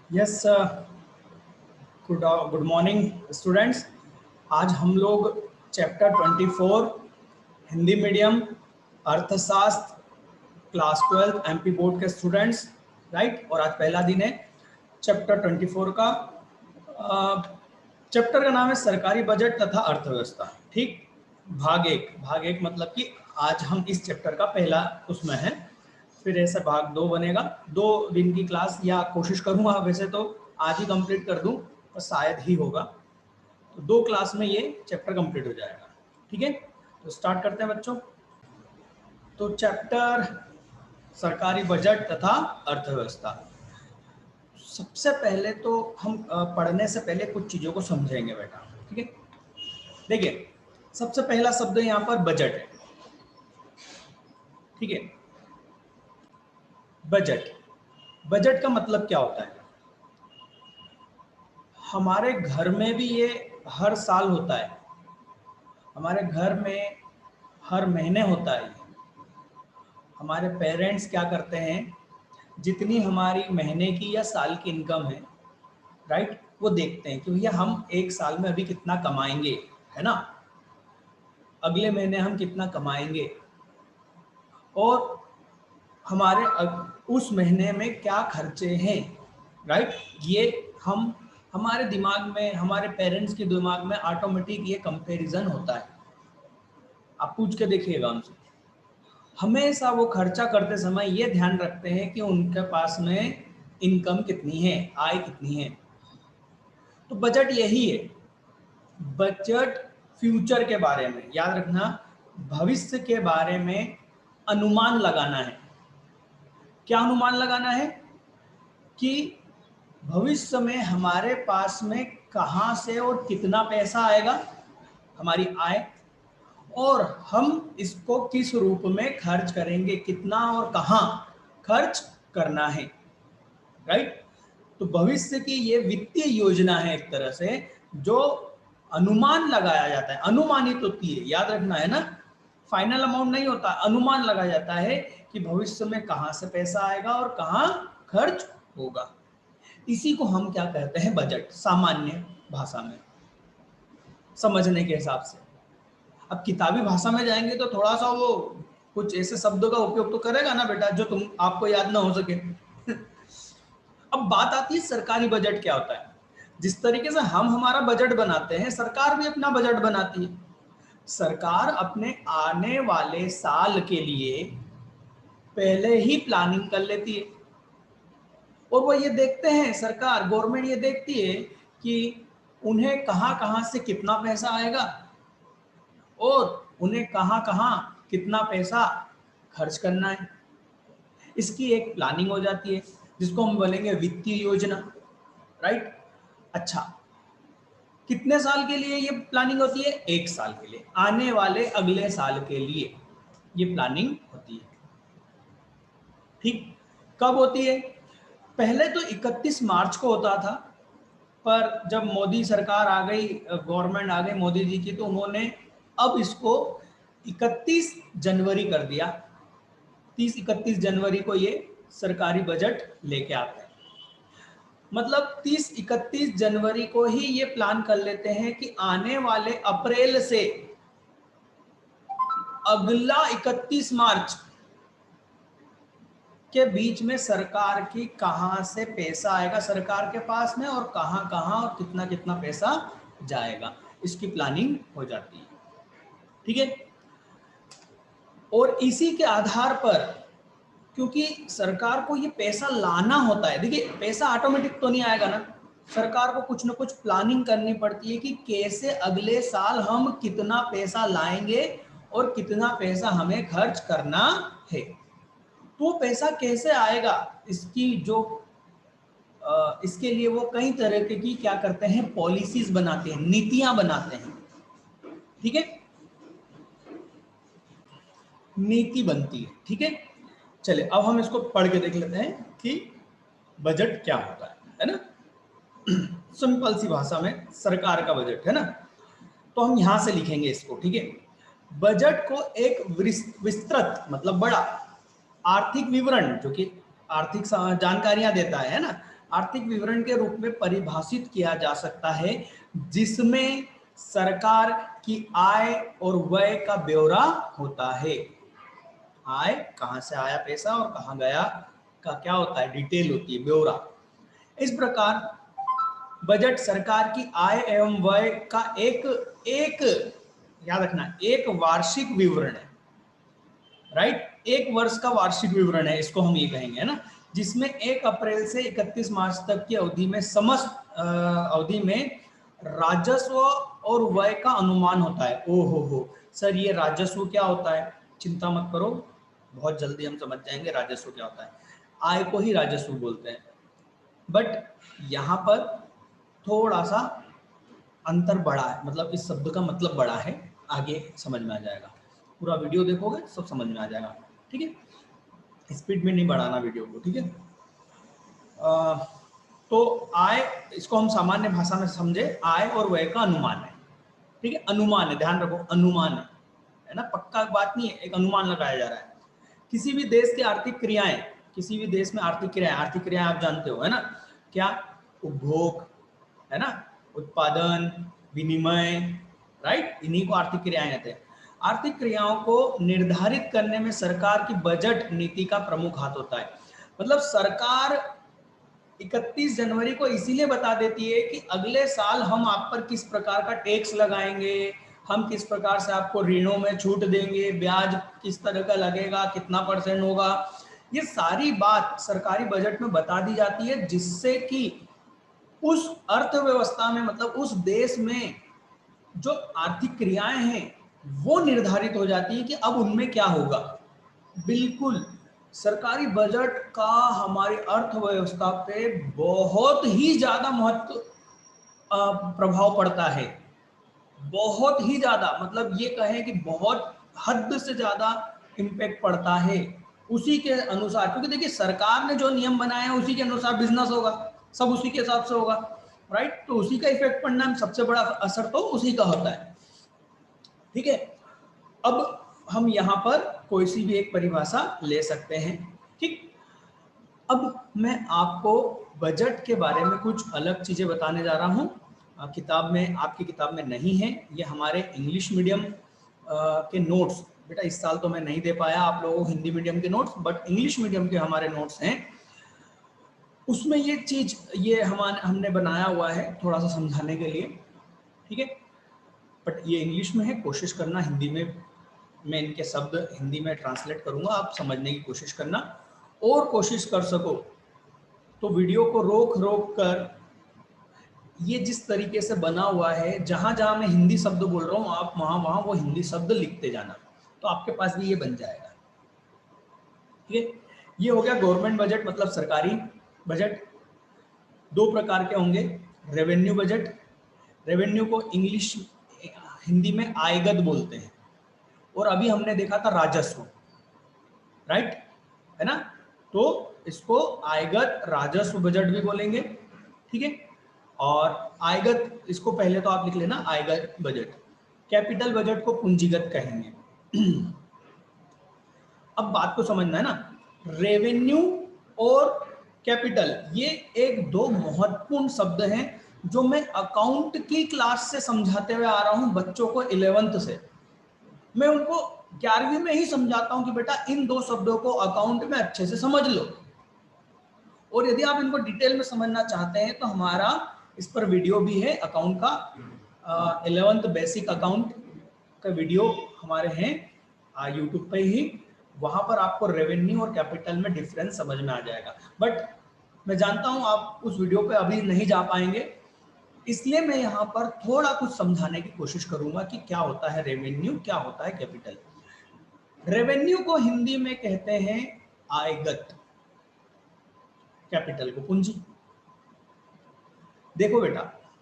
Yes, good morning students. आज हम लोग चैप्टर 24 हिंदी मीडियम अर्थशास्त्र क्लास 12 एमपी बोर्ड के स्टूडेंट्स, राइट। और आज पहला दिन है चैप्टर 24 का। चैप्टर का नाम है सरकारी बजट तथा अर्थव्यवस्था, ठीक। भाग एक मतलब कि आज हम इस चैप्टर का पहला उसमें है, फिर ऐसा भाग 2 बनेगा। 2 दिन की क्लास या कोशिश करूंगा, वैसे तो आज ही कंप्लीट कर दूं पर शायद ही होगा, तो 2 क्लास में ये चैप्टर कंप्लीट हो जाएगा, ठीक है। तो स्टार्ट करते हैं बच्चों। तो चैप्टर सरकारी बजट तथा अर्थव्यवस्था, सबसे पहले तो हम पढ़ने से पहले कुछ चीज़ों को समझेंगे बेटा, ठीक है। देखिए, सबसे पहला शब्द यहाँ पर बजट है, ठीक है। बजट का मतलब क्या होता है? हमारे घर में भी ये हर साल होता है, हमारे घर में हर महीने होता है। हमारे पेरेंट्स क्या करते हैं, जितनी हमारी महीने की या साल की इनकम है, राइट, वो देखते हैं कि भैया हम एक साल में अभी कितना कमाएंगे, है ना, अगले महीने हम कितना कमाएंगे और हमारे उस महीने में क्या खर्चे हैं, राइट। ये हम हमारे दिमाग में, हमारे पेरेंट्स के दिमाग में ऑटोमेटिक ये कंपैरिजन होता है। आप पूछ के देखिएगा उनसे, हमेशा वो खर्चा करते समय ये ध्यान रखते हैं कि उनके पास में इनकम कितनी है, आय कितनी है। तो बजट यही है। बजट फ्यूचर के बारे में, याद रखना, भविष्य के बारे में अनुमान लगाना है। क्या अनुमान लगाना है? कि भविष्य में हमारे पास में कहाँ से और कितना पैसा आएगा, हमारी आय, और हम इसको किस रूप में खर्च करेंगे, कितना और कहाँ खर्च करना है, राइट। तो भविष्य की ये वित्तीय योजना है एक तरह से, जो अनुमान लगाया जाता है, अनुमानित होती है, याद रखना है ना, फाइनल अमाउंट नहीं होता, अनुमान लगाया जाता है कि भविष्य में कहाँ से पैसा आएगा और कहाँ खर्च होगा। इसी को हम क्या कहते हैं, बजट, सामान्य भाषा में समझने के हिसाब से। अब किताबी भाषा में जाएंगे तो थोड़ा सा वो कुछ ऐसे शब्दों का उपयोग तो करेगा ना बेटा जो तुम आपको याद ना हो सके। अब बात आती है सरकारी बजट क्या होता है। जिस तरीके से हम हमारा बजट बनाते हैं, सरकार भी अपना बजट बनाती है। सरकार अपने आने वाले साल के लिए पहले ही प्लानिंग कर लेती है, और वो ये देखते हैं, सरकार, गवर्नमेंट ये देखती है कि उन्हें कहाँ कहाँ से कितना पैसा आएगा और उन्हें कहाँ कहाँ कितना पैसा खर्च करना है। इसकी एक प्लानिंग हो जाती है जिसको हम बोलेंगे वित्तीय योजना, राइट। अच्छा, कितने साल के लिए ये प्लानिंग होती है? एक साल के लिए, आने वाले अगले साल के लिए ये प्लानिंग होती है, ठीक। कब होती है? पहले तो 31 मार्च को होता था, पर जब मोदी सरकार आ गई, गवर्नमेंट आ गई मोदी जी की, तो उन्होंने अब इसको 31 जनवरी कर दिया। 30-31 जनवरी को ये सरकारी बजट लेके आते हैं। मतलब 30-31 जनवरी को ही ये प्लान कर लेते हैं कि आने वाले अप्रैल से अगला 31 मार्च के बीच में सरकार की कहां से पैसा आएगा सरकार के पास में, और कहां कहां और कितना कितना पैसा जाएगा, इसकी प्लानिंग हो जाती है, ठीक है। और इसी के आधार पर, क्योंकि सरकार को ये पैसा लाना होता है, देखिए पैसा ऑटोमेटिक तो नहीं आएगा ना, सरकार को कुछ ना कुछ प्लानिंग करनी पड़ती है कि कैसे अगले साल हम कितना पैसा लाएंगे और कितना पैसा हमें खर्च करना है। तो पैसा कैसे आएगा, इसकी जो इसके लिए वो कई तरह की क्या करते हैं, पॉलिसीज बनाते हैं, नीतियां बनाते हैं, ठीक है, नीति बनती है, ठीक है। चलिए अब हम इसको पढ़ के देख लेते हैं कि बजट क्या होता है ना। सिंपल सी भाषा में सरकार का बजट, है ना। तो हम यहां से लिखेंगे इसको, ठीक है। बजट को एक विस्तृत मतलब बड़ा आर्थिक विवरण, जो कि आर्थिक जानकारियां देता है ना, आर्थिक विवरण के रूप में परिभाषित किया जा सकता है जिसमें सरकार की आय और व्यय का ब्यौरा होता है। आय, कहां से आया पैसा और कहां गया का क्या होता है, डिटेल होती है, ब्यौरा। इस प्रकार बजट सरकार की आय एवं व्यय का एक याद रखना, एक वार्षिक विवरण है, राइट, एक वर्ष का वार्षिक विवरण है, इसको हम ये कहेंगे, है ना, जिसमें 1 अप्रैल से 31 मार्च तक की अवधि में समस्त अवधि में राजस्व और व्यय का अनुमान होता है। ओ हो सर, ये राजस्व क्या होता है? चिंता मत करो, बहुत जल्दी हम समझ जाएंगे राजस्व क्या होता है। आय को ही राजस्व बोलते हैं, बट यहाँ पर थोड़ा सा अंतर बड़ा है, मतलब इस शब्द का मतलब बड़ा है, आगे समझ में आ जाएगा। पूरा वीडियो देखोगे सब समझ में आ जाएगा, ठीक है। स्पीड में नहीं बढ़ाना वीडियो को, ठीक है। तो आय, इसको हम सामान्य भाषा में समझे, आय और व्यय का अनुमान है, ठीक है। अनुमान है, ध्यान रखो, अनुमान है ना, पक्का बात नहीं है, एक अनुमान लगाया जा रहा है। किसी भी देश की आर्थिक क्रियाएं, किसी भी देश में आर्थिक क्रियाएं आप जानते हो, है ना, क्या? उपभोग, है ना, उत्पादन, विनिमय, राइट, इन्हीं को आर्थिक क्रियाएं कहते हैं। आर्थिक क्रियाओं को निर्धारित करने में सरकार की बजट नीति का प्रमुख हाथ होता है। मतलब सरकार 31 जनवरी को इसीलिए बता देती है कि अगले साल हम आप पर किस प्रकार का टैक्स लगाएंगे, हम किस प्रकार से आपको ऋणों में छूट देंगे, ब्याज किस तरह का लगेगा, कितना % होगा, ये सारी बात सरकारी बजट में बता दी जाती है, जिससे कि उस अर्थव्यवस्था में, मतलब उस देश में जो आर्थिक क्रियाएं हैं वो निर्धारित हो जाती है कि अब उनमें क्या होगा। बिल्कुल, सरकारी बजट का हमारी अर्थव्यवस्था पे बहुत ही ज्यादा महत्व प्रभाव पड़ता है, बहुत ही ज्यादा, मतलब ये कहें कि बहुत हद से ज्यादा इम्पैक्ट पड़ता है उसी के अनुसार, क्योंकि देखिए सरकार ने जो नियम बनाए हैं उसी के अनुसार बिजनेस होगा, सब उसी के हिसाब से होगा, राइट, तो उसी का इफेक्ट पड़ना, सबसे बड़ा असर तो उसी का होता है, ठीक है। अब हम यहाँ पर कोई सी भी एक परिभाषा ले सकते हैं, ठीक। अब मैं आपको बजट के बारे में कुछ अलग चीजें बताने जा रहा हूँ, किताब में, आपकी किताब में नहीं है, ये हमारे इंग्लिश मीडियम के नोट्स, बेटा इस साल तो मैं नहीं दे पाया आप लोगों को हिंदी मीडियम के नोट्स, बट इंग्लिश मीडियम के हमारे नोट्स हैं, उसमें ये चीज ये हमने बनाया हुआ है थोड़ा सा समझाने के लिए, ठीक है। बट ये इंग्लिश में है, कोशिश करना हिंदी में, मैं इनके शब्द हिंदी में ट्रांसलेट करूंगा, आप समझने की कोशिश करना, और कोशिश कर सको तो वीडियो को रोक रोक कर, ये जिस तरीके से बना हुआ है, जहां जहां मैं हिंदी शब्द बोल रहा हूँ आप वहां वहां वो हिंदी शब्द लिखते जाना, तो आपके पास भी ये बन जाएगा, ठीक है। ये हो गया गवर्नमेंट बजट, मतलब सरकारी बजट। 2 प्रकार के होंगे, रेवेन्यू बजट, रेवेन्यू को इंग्लिश हिंदी में आयगत बोलते हैं, और अभी हमने देखा था राजस्व, राइट, है ना, तो इसको आयगत राजस्व बजट भी बोलेंगे, ठीक है। और आयगत, इसको पहले तो आप लिख लेना आयगत बजट। कैपिटल बजट को पूंजीगत कहेंगे। अब बात को समझना है ना, रेवेन्यू और कैपिटल ये एक दो महत्वपूर्ण शब्द हैं जो मैं अकाउंट की क्लास से समझाते हुए आ रहा हूं बच्चों को 11th से। मैं उनको 11वीं में ही समझाता हूं कि बेटा इन 2 शब्दों को अकाउंट में अच्छे से समझ लो, और यदि आप इनको डिटेल में समझना चाहते हैं तो हमारा इस पर वीडियो भी है, अकाउंट का 11th बेसिक अकाउंट का वीडियो हमारे हैं यूट्यूब पे ही, वहां पर आपको रेवेन्यू और कैपिटल में डिफरेंस समझ में आ जाएगा। बट मैं जानता हूं आप उस वीडियो पे अभी नहीं जा पाएंगे, इसलिए मैं यहाँ पर थोड़ा कुछ समझाने की कोशिश करूंगा कि क्या होता है रेवेन्यू, क्या होता है कैपिटल। रेवेन्यू को हिंदी में कहते हैं आयगत, कैपिटल को पूंजी। देखो बेटा,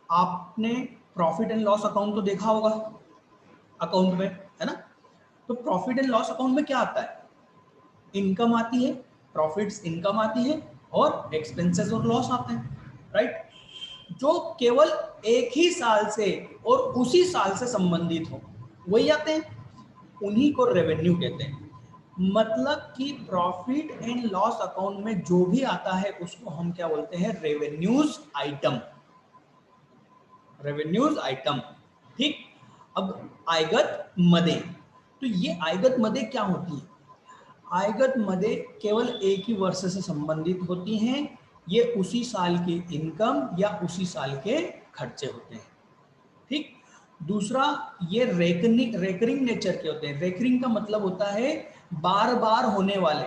आपने प्रॉफिट एंड लॉस अकाउंट तो देखा होगा अकाउंट में, है ना, तो प्रॉफिट एंड लॉस अकाउंट में क्या आता है, इनकम आती है, प्रॉफिट्स इनकम आती है, और एक्सपेंसेस और लॉस आते हैं, राइट, जो केवल एक ही साल से और उसी साल से संबंधित हो वही आते हैं, उन्हीं को रेवेन्यू कहते हैं। मतलब कि प्रॉफिट एंड लॉस अकाउंट में जो भी आता है उसको हम क्या बोलते हैं, रेवेन्यूज आइटम, रेवेन्यूज आइटम। ठीक, अब आयगत मदे, तो ये आयगत मदे क्या होती है? आयगत मदे केवल एक ही वर्ष से संबंधित होती हैं, ये उसी साल की इनकम या उसी साल के खर्चे होते हैं। ठीक, दूसरा ये रेकरिंग नेचर के होते हैं। रेकरिंग का मतलब होता है बार बार होने वाले।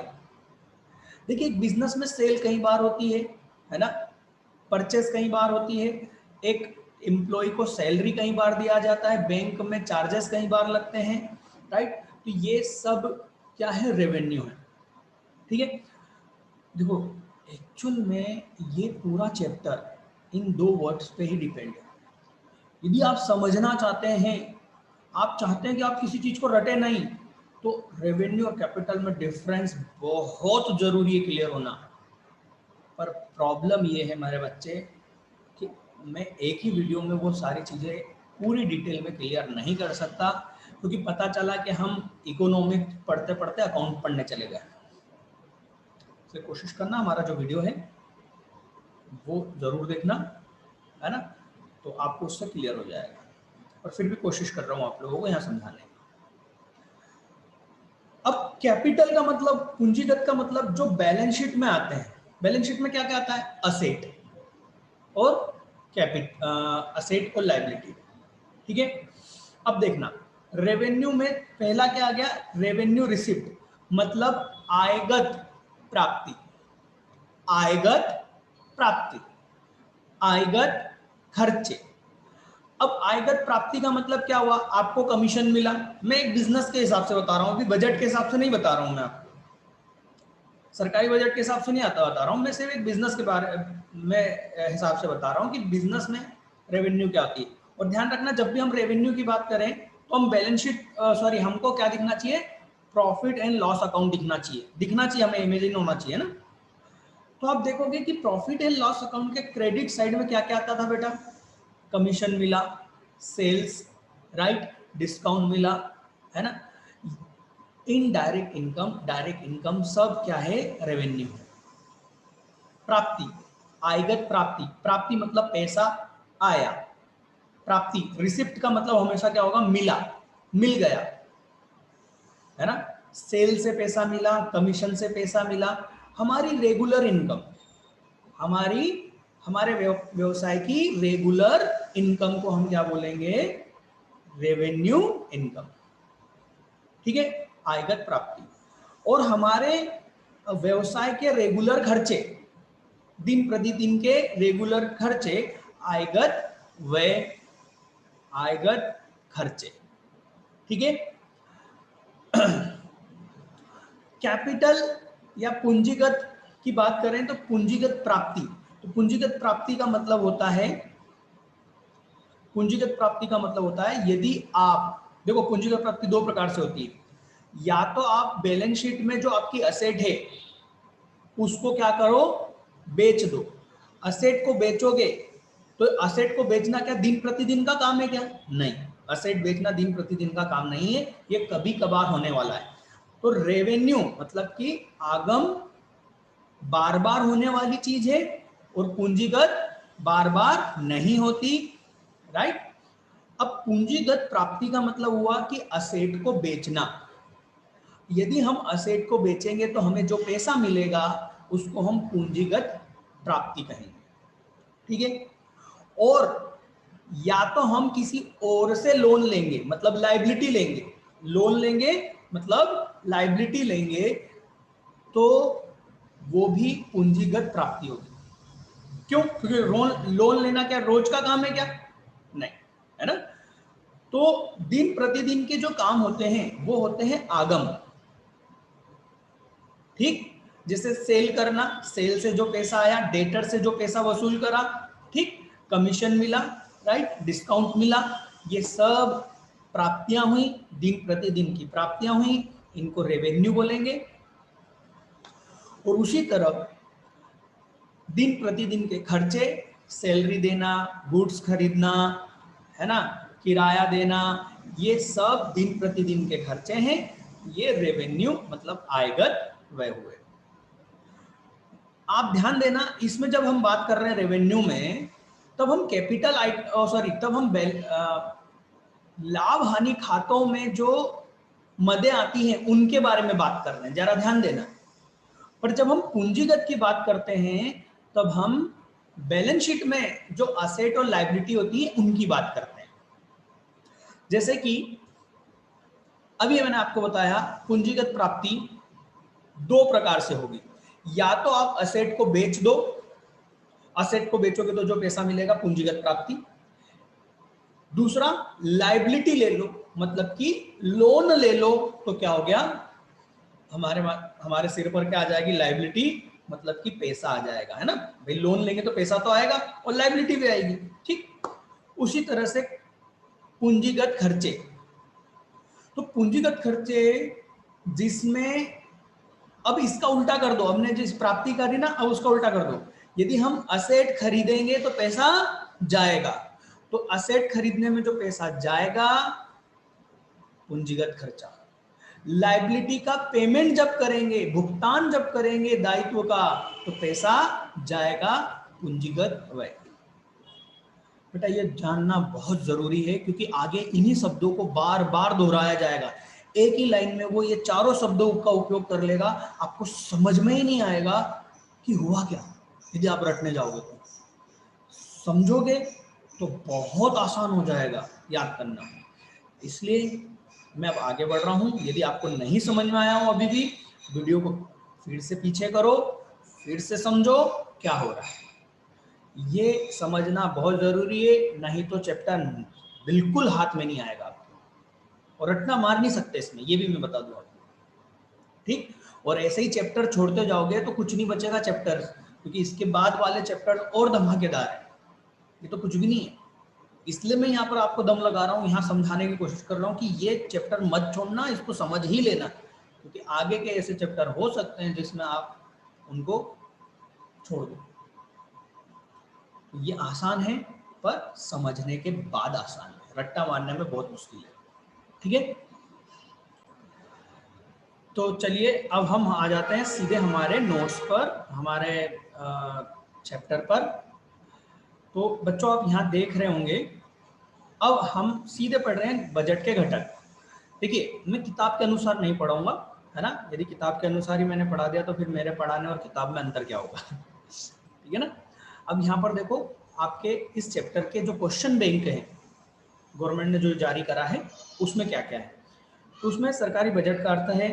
देखिए एक बिजनेस में सेल कई बार होती है ना, परचेस कई बार होती है, एक एम्प्लॉय को सैलरी कई बार दिया जाता है, बैंक में चार्जेस कई बार लगते हैं, राइट। तो ये सब क्या है, रेवेन्यू है। ठीक है, देखो एक्चुअल में ये पूरा चैप्टर इन दो वर्ड्स पे ही डिपेंड है। यदि आप समझना चाहते हैं, आप चाहते हैं कि आप किसी चीज को रटे नहीं, तो रेवेन्यू और कैपिटल में डिफरेंस बहुत जरूरी है क्लियर होना। पर प्रॉब्लम ये है मेरे बच्चे कि मैं एक ही वीडियो में वो सारी चीज़ें पूरी डिटेल में क्लियर नहीं कर सकता, क्योंकि पता चला कि हम इकोनॉमिक पढ़ते पढ़ते अकाउंट पढ़ने चले गए। तो कोशिश करना हमारा जो वीडियो है वो ज़रूर देखना, है ना, तो आपको उससे क्लियर हो जाएगा। और फिर भी कोशिश कर रहा हूँ आप लोगों को यहाँ समझाने की। अब कैपिटल का मतलब, पूंजीगत का मतलब जो बैलेंस शीट में आते हैं। बैलेंस शीट में क्या क्या आता है, असेट और असेट और लायबिलिटी। ठीक है, अब देखना रेवेन्यू में पहला क्या आ गया, रेवेन्यू रिसिप्ट, मतलब आयगत प्राप्ति, आयगत प्राप्ति, आयगत खर्चे। अब आयगत प्राप्ति का मतलब क्या हुआ, आपको कमीशन मिला। मैं एक बिजनेस के हिसाब से बता रहा हूं, अभी बजट के हिसाब से नहीं बता रहा हूं मैं आपको, सरकारी बजट के हिसाब से नहीं आता बता रहा हूं मैं, सिर्फ एक बिजनेस के बारे में हिसाब से बता रहा हूं कि बिजनेस में रेवेन्यू क्या आती है। और ध्यान रखना जब भी हम रेवेन्यू की बात करें तो हम बैलेंस शीट सॉरी हमको क्या दिखना चाहिए, प्रॉफिट एंड लॉस अकाउंट दिखना चाहिए हमें, इमेजिन होना चाहिए ना। तो आप देखोगे कि प्रॉफिट एंड लॉस अकाउंट के क्रेडिट साइड में क्या क्या आता था बेटा, कमीशन मिला, सेल्स, राइट, डिस्काउंट मिला, है ना। इनडायरेक्ट इनकम, डायरेक्ट इनकम सब क्या है, रेवेन्यू है। प्राप्ति, आयगत प्राप्ति, प्राप्ति मतलब पैसा आया, प्राप्ति, रिसिप्ट का मतलब हमेशा क्या होगा, मिला, मिल गया, है ना। सेल से पैसा मिला, कमीशन से पैसा मिला, हमारी रेगुलर इनकम, हमारी हमारे व्यवसाय की रेगुलर इनकम को हम क्या बोलेंगे, रेवेन्यू इनकम। ठीक है, आयगत प्राप्ति। और हमारे व्यवसाय के रेगुलर खर्चे, दिन प्रतिदिन के रेगुलर खर्चे, आयगत व्यय, आयगत खर्चे। ठीक है, कैपिटल या पूंजीगत की बात करें तो पूंजीगत प्राप्ति, तो पूंजीगत प्राप्ति का मतलब होता है, पूंजीगत प्राप्ति का मतलब होता है यदि आप देखो, पूंजीगत प्राप्ति दो प्रकार से होती है, या तो आप बैलेंस शीट में जो आपकी असेट है उसको क्या करो, बेच दो। असेट को बेचोगे तो असेट को बेचना क्या दिन प्रतिदिन का काम है क्या, नहीं, असेट बेचना दिन प्रतिदिन का काम नहीं है, ये कभी कभार होने वाला है। तो रेवेन्यू मतलब कि आगम बार बार होने वाली चीज है, और पूंजीगत बार बार नहीं होती, राइट। अब पूंजीगत प्राप्ति का मतलब हुआ कि असेट को बेचना। यदि हम असेट को बेचेंगे तो हमें जो पैसा मिलेगा उसको हम पूंजीगत प्राप्ति कहेंगे। ठीक है, और या तो हम किसी और से लोन लेंगे, मतलब लायबिलिटी लेंगे, लोन लेंगे मतलब लायबिलिटी लेंगे, तो वो भी पूंजीगत प्राप्ति होगी। क्यों, क्योंकि लोन लेना क्या रोज का काम है क्या, नहीं, है ना। तो दिन प्रतिदिन के जो काम होते हैं वो होते हैं आगम। ठीक, जैसे सेल करना, सेल से जो पैसा आया, डेटर से जो पैसा वसूल करा, ठीक, कमीशन मिला, राइट, डिस्काउंट मिला, ये सब प्राप्तियां हुई, दिन प्रतिदिन की प्राप्तियां हुई, इनको रेवेन्यू बोलेंगे। और उसी तरह दिन प्रतिदिन के खर्चे, सैलरी देना, गुड्स खरीदना, है ना, किराया देना, ये सब दिन प्रतिदिन के खर्चे हैं, ये रेवेन्यू मतलब आयगत व्यय हुए। आप ध्यान देना, इसमें जब हम बात कर रहे हैं रेवेन्यू में, तब हम कैपिटल तब हम लाभ हानि खातों में जो मदें आती हैं उनके बारे में बात कर रहे हैं, जरा ध्यान देना। पर जब हम पूंजीगत की बात करते हैं तब हम बैलेंस शीट में जो असेट और लायबिलिटी होती है उनकी बात करते हैं। जैसे कि अभी मैंने आपको बताया पूंजीगत प्राप्ति दो प्रकार से होगी, या तो आप असेट को बेच दो, असेट को बेचोगे तो जो पैसा मिलेगा पूंजीगत प्राप्ति। दूसरा लायबिलिटी ले लो, मतलब कि लोन ले लो, तो क्या हो गया, हमारे सिर पर क्या आ जाएगी, लायबिलिटी, मतलब कि पैसा आ जाएगा, है ना भाई। लोन लेंगे तो पैसा तो आएगा और लायबिलिटी भी आएगी, ठीक। उसी तरह से पूंजीगत खर्चे, तो पूंजीगत खर्चे जिसमें, अब इसका उल्टा कर दो, हमने जिस प्राप्ति करी ना, अब उसका उल्टा कर दो। यदि हम असेट खरीदेंगे तो पैसा जाएगा, तो असेट खरीदने में जो पैसा जाएगा पूंजीगत खर्चा। लायबिलिटी का पेमेंट जब करेंगे, भुगतान जब करेंगे दायित्व का, तो पैसा जाएगा पूंजीगत व्यय। बेटा ये जानना बहुत जरूरी है, क्योंकि आगे इन्हीं शब्दों को बार बार दोहराया जाएगा। एक ही लाइन में वो ये चारों शब्दों का उपयोग कर लेगा, आपको समझ में ही नहीं आएगा कि हुआ क्या। यदि आप रटने जाओगे तो, समझोगे तो बहुत आसान हो जाएगा याद करना। इसलिए मैं अब आगे बढ़ रहा हूं। यदि आपको नहीं समझ में आया हो अभी भी, वीडियो को फिर से पीछे करो, फिर से समझो क्या हो रहा है। ये समझना बहुत जरूरी है, नहीं तो चैप्टर बिल्कुल हाथ में नहीं आएगा आपको, और रटना मार नहीं सकते इसमें, ये भी मैं बता दूं आपको, ठीक। और ऐसे ही चैप्टर छोड़ते जाओगे तो कुछ नहीं बचेगा चैप्टर, क्योंकि इसके बाद वाले चैप्टर और धमाकेदार है, ये तो कुछ भी नहीं है। इसलिए मैं यहाँ पर आपको दम लगा रहा हूँ, यहाँ समझाने की कोशिश कर रहा हूँ कि ये चैप्टर मत छोड़ना, इसको समझ ही लेना, क्योंकि आगे के ऐसे चैप्टर हो सकते हैं जिसमें आप उनको छोड़ दो। ये आसान है, पर समझने के बाद आसान है, रट्टा मारने में बहुत मुश्किल है, ठीक है। तो चलिए अब हम आ जाते हैं सीधे हमारे नोट्स पर, हमारे चैप्टर पर। तो बच्चों आप यहाँ देख रहे होंगे, अब हम सीधे पढ़ रहे हैं बजट के घटक। देखिए मैं किताब के अनुसार नहीं पढ़ाऊंगा, है ना, यदि किताब के अनुसार ही मैंने पढ़ा दिया तो फिर मेरे पढ़ाने और किताब में अंतर क्या होगा, ठीक है ना। अब यहाँ पर देखो, आपके इस चैप्टर के जो क्वेश्चन बैंक है गवर्नमेंट ने जो जारी करा है, उसमें क्या क्या है। तो उसमें सरकारी बजट का अर्थ है,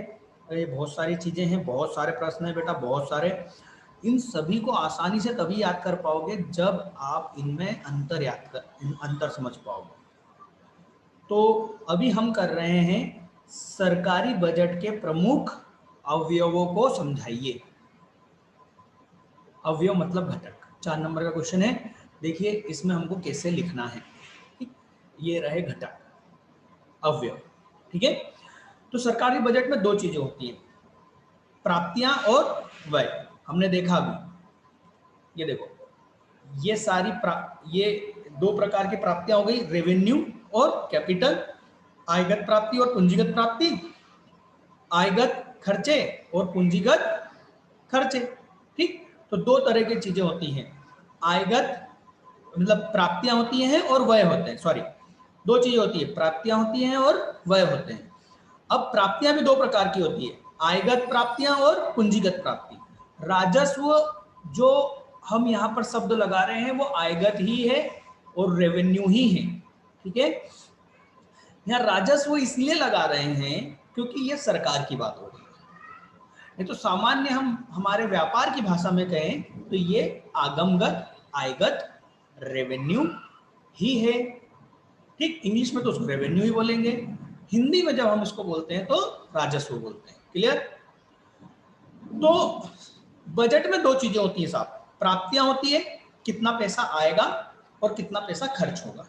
ये बहुत सारी चीजें हैं, बहुत सारे प्रश्न है बेटा, बहुत सारे। इन सभी को आसानी से तभी याद कर पाओगे जब आप इनमें अंतर समझ पाओगे। तो अभी हम कर रहे हैं सरकारी बजट के प्रमुख अवयवों को समझाइए। अवयव मतलब घटक, 4 नंबर का क्वेश्चन है। देखिए इसमें हमको कैसे लिखना है, ठीक। ये रहे घटक, अवयव, ठीक है। तो सरकारी बजट में दो चीजें होती हैं, प्राप्तियां और व्यय। हमने देखा अभी, ये देखो, ये सारी ये दो प्रकार की प्राप्तियां हो गई, रेवेन्यू और कैपिटल, आयगत प्राप्ति और पूंजीगत प्राप्ति, आयगत खर्चे और पूंजीगत खर्चे, ठीक। तो दो तरह की चीजें होती हैं, आयगत मतलब प्राप्तियां होती हैं और व्यय होते हैं, सॉरी, दो चीजें होती है, प्राप्तियां होती हैं और व्यय होते हैं। अब प्राप्तियां भी दो प्रकार की होती है, आयगत प्राप्तियां और पूंजीगत प्राप्ति। राजस्व जो हम यहाँ पर शब्द लगा रहे हैं वो आयगत ही है और रेवेन्यू ही है, ठीक है। यहाँ राजस्व इसलिए लगा रहे हैं क्योंकि ये सरकार की बात हो रही है, नहीं तो सामान्य हम हमारे व्यापार की भाषा में कहें तो ये आगमगत, आयगत, रेवेन्यू ही है, ठीक। इंग्लिश में तो उसको रेवेन्यू ही बोलेंगे, हिंदी में जब हम इसको बोलते हैं तो राजस्व बोलते हैं, क्लियर। तो बजट में दो चीजें होती है साहब, प्राप्तियां होती है, कितना पैसा आएगा और कितना पैसा खर्च होगा,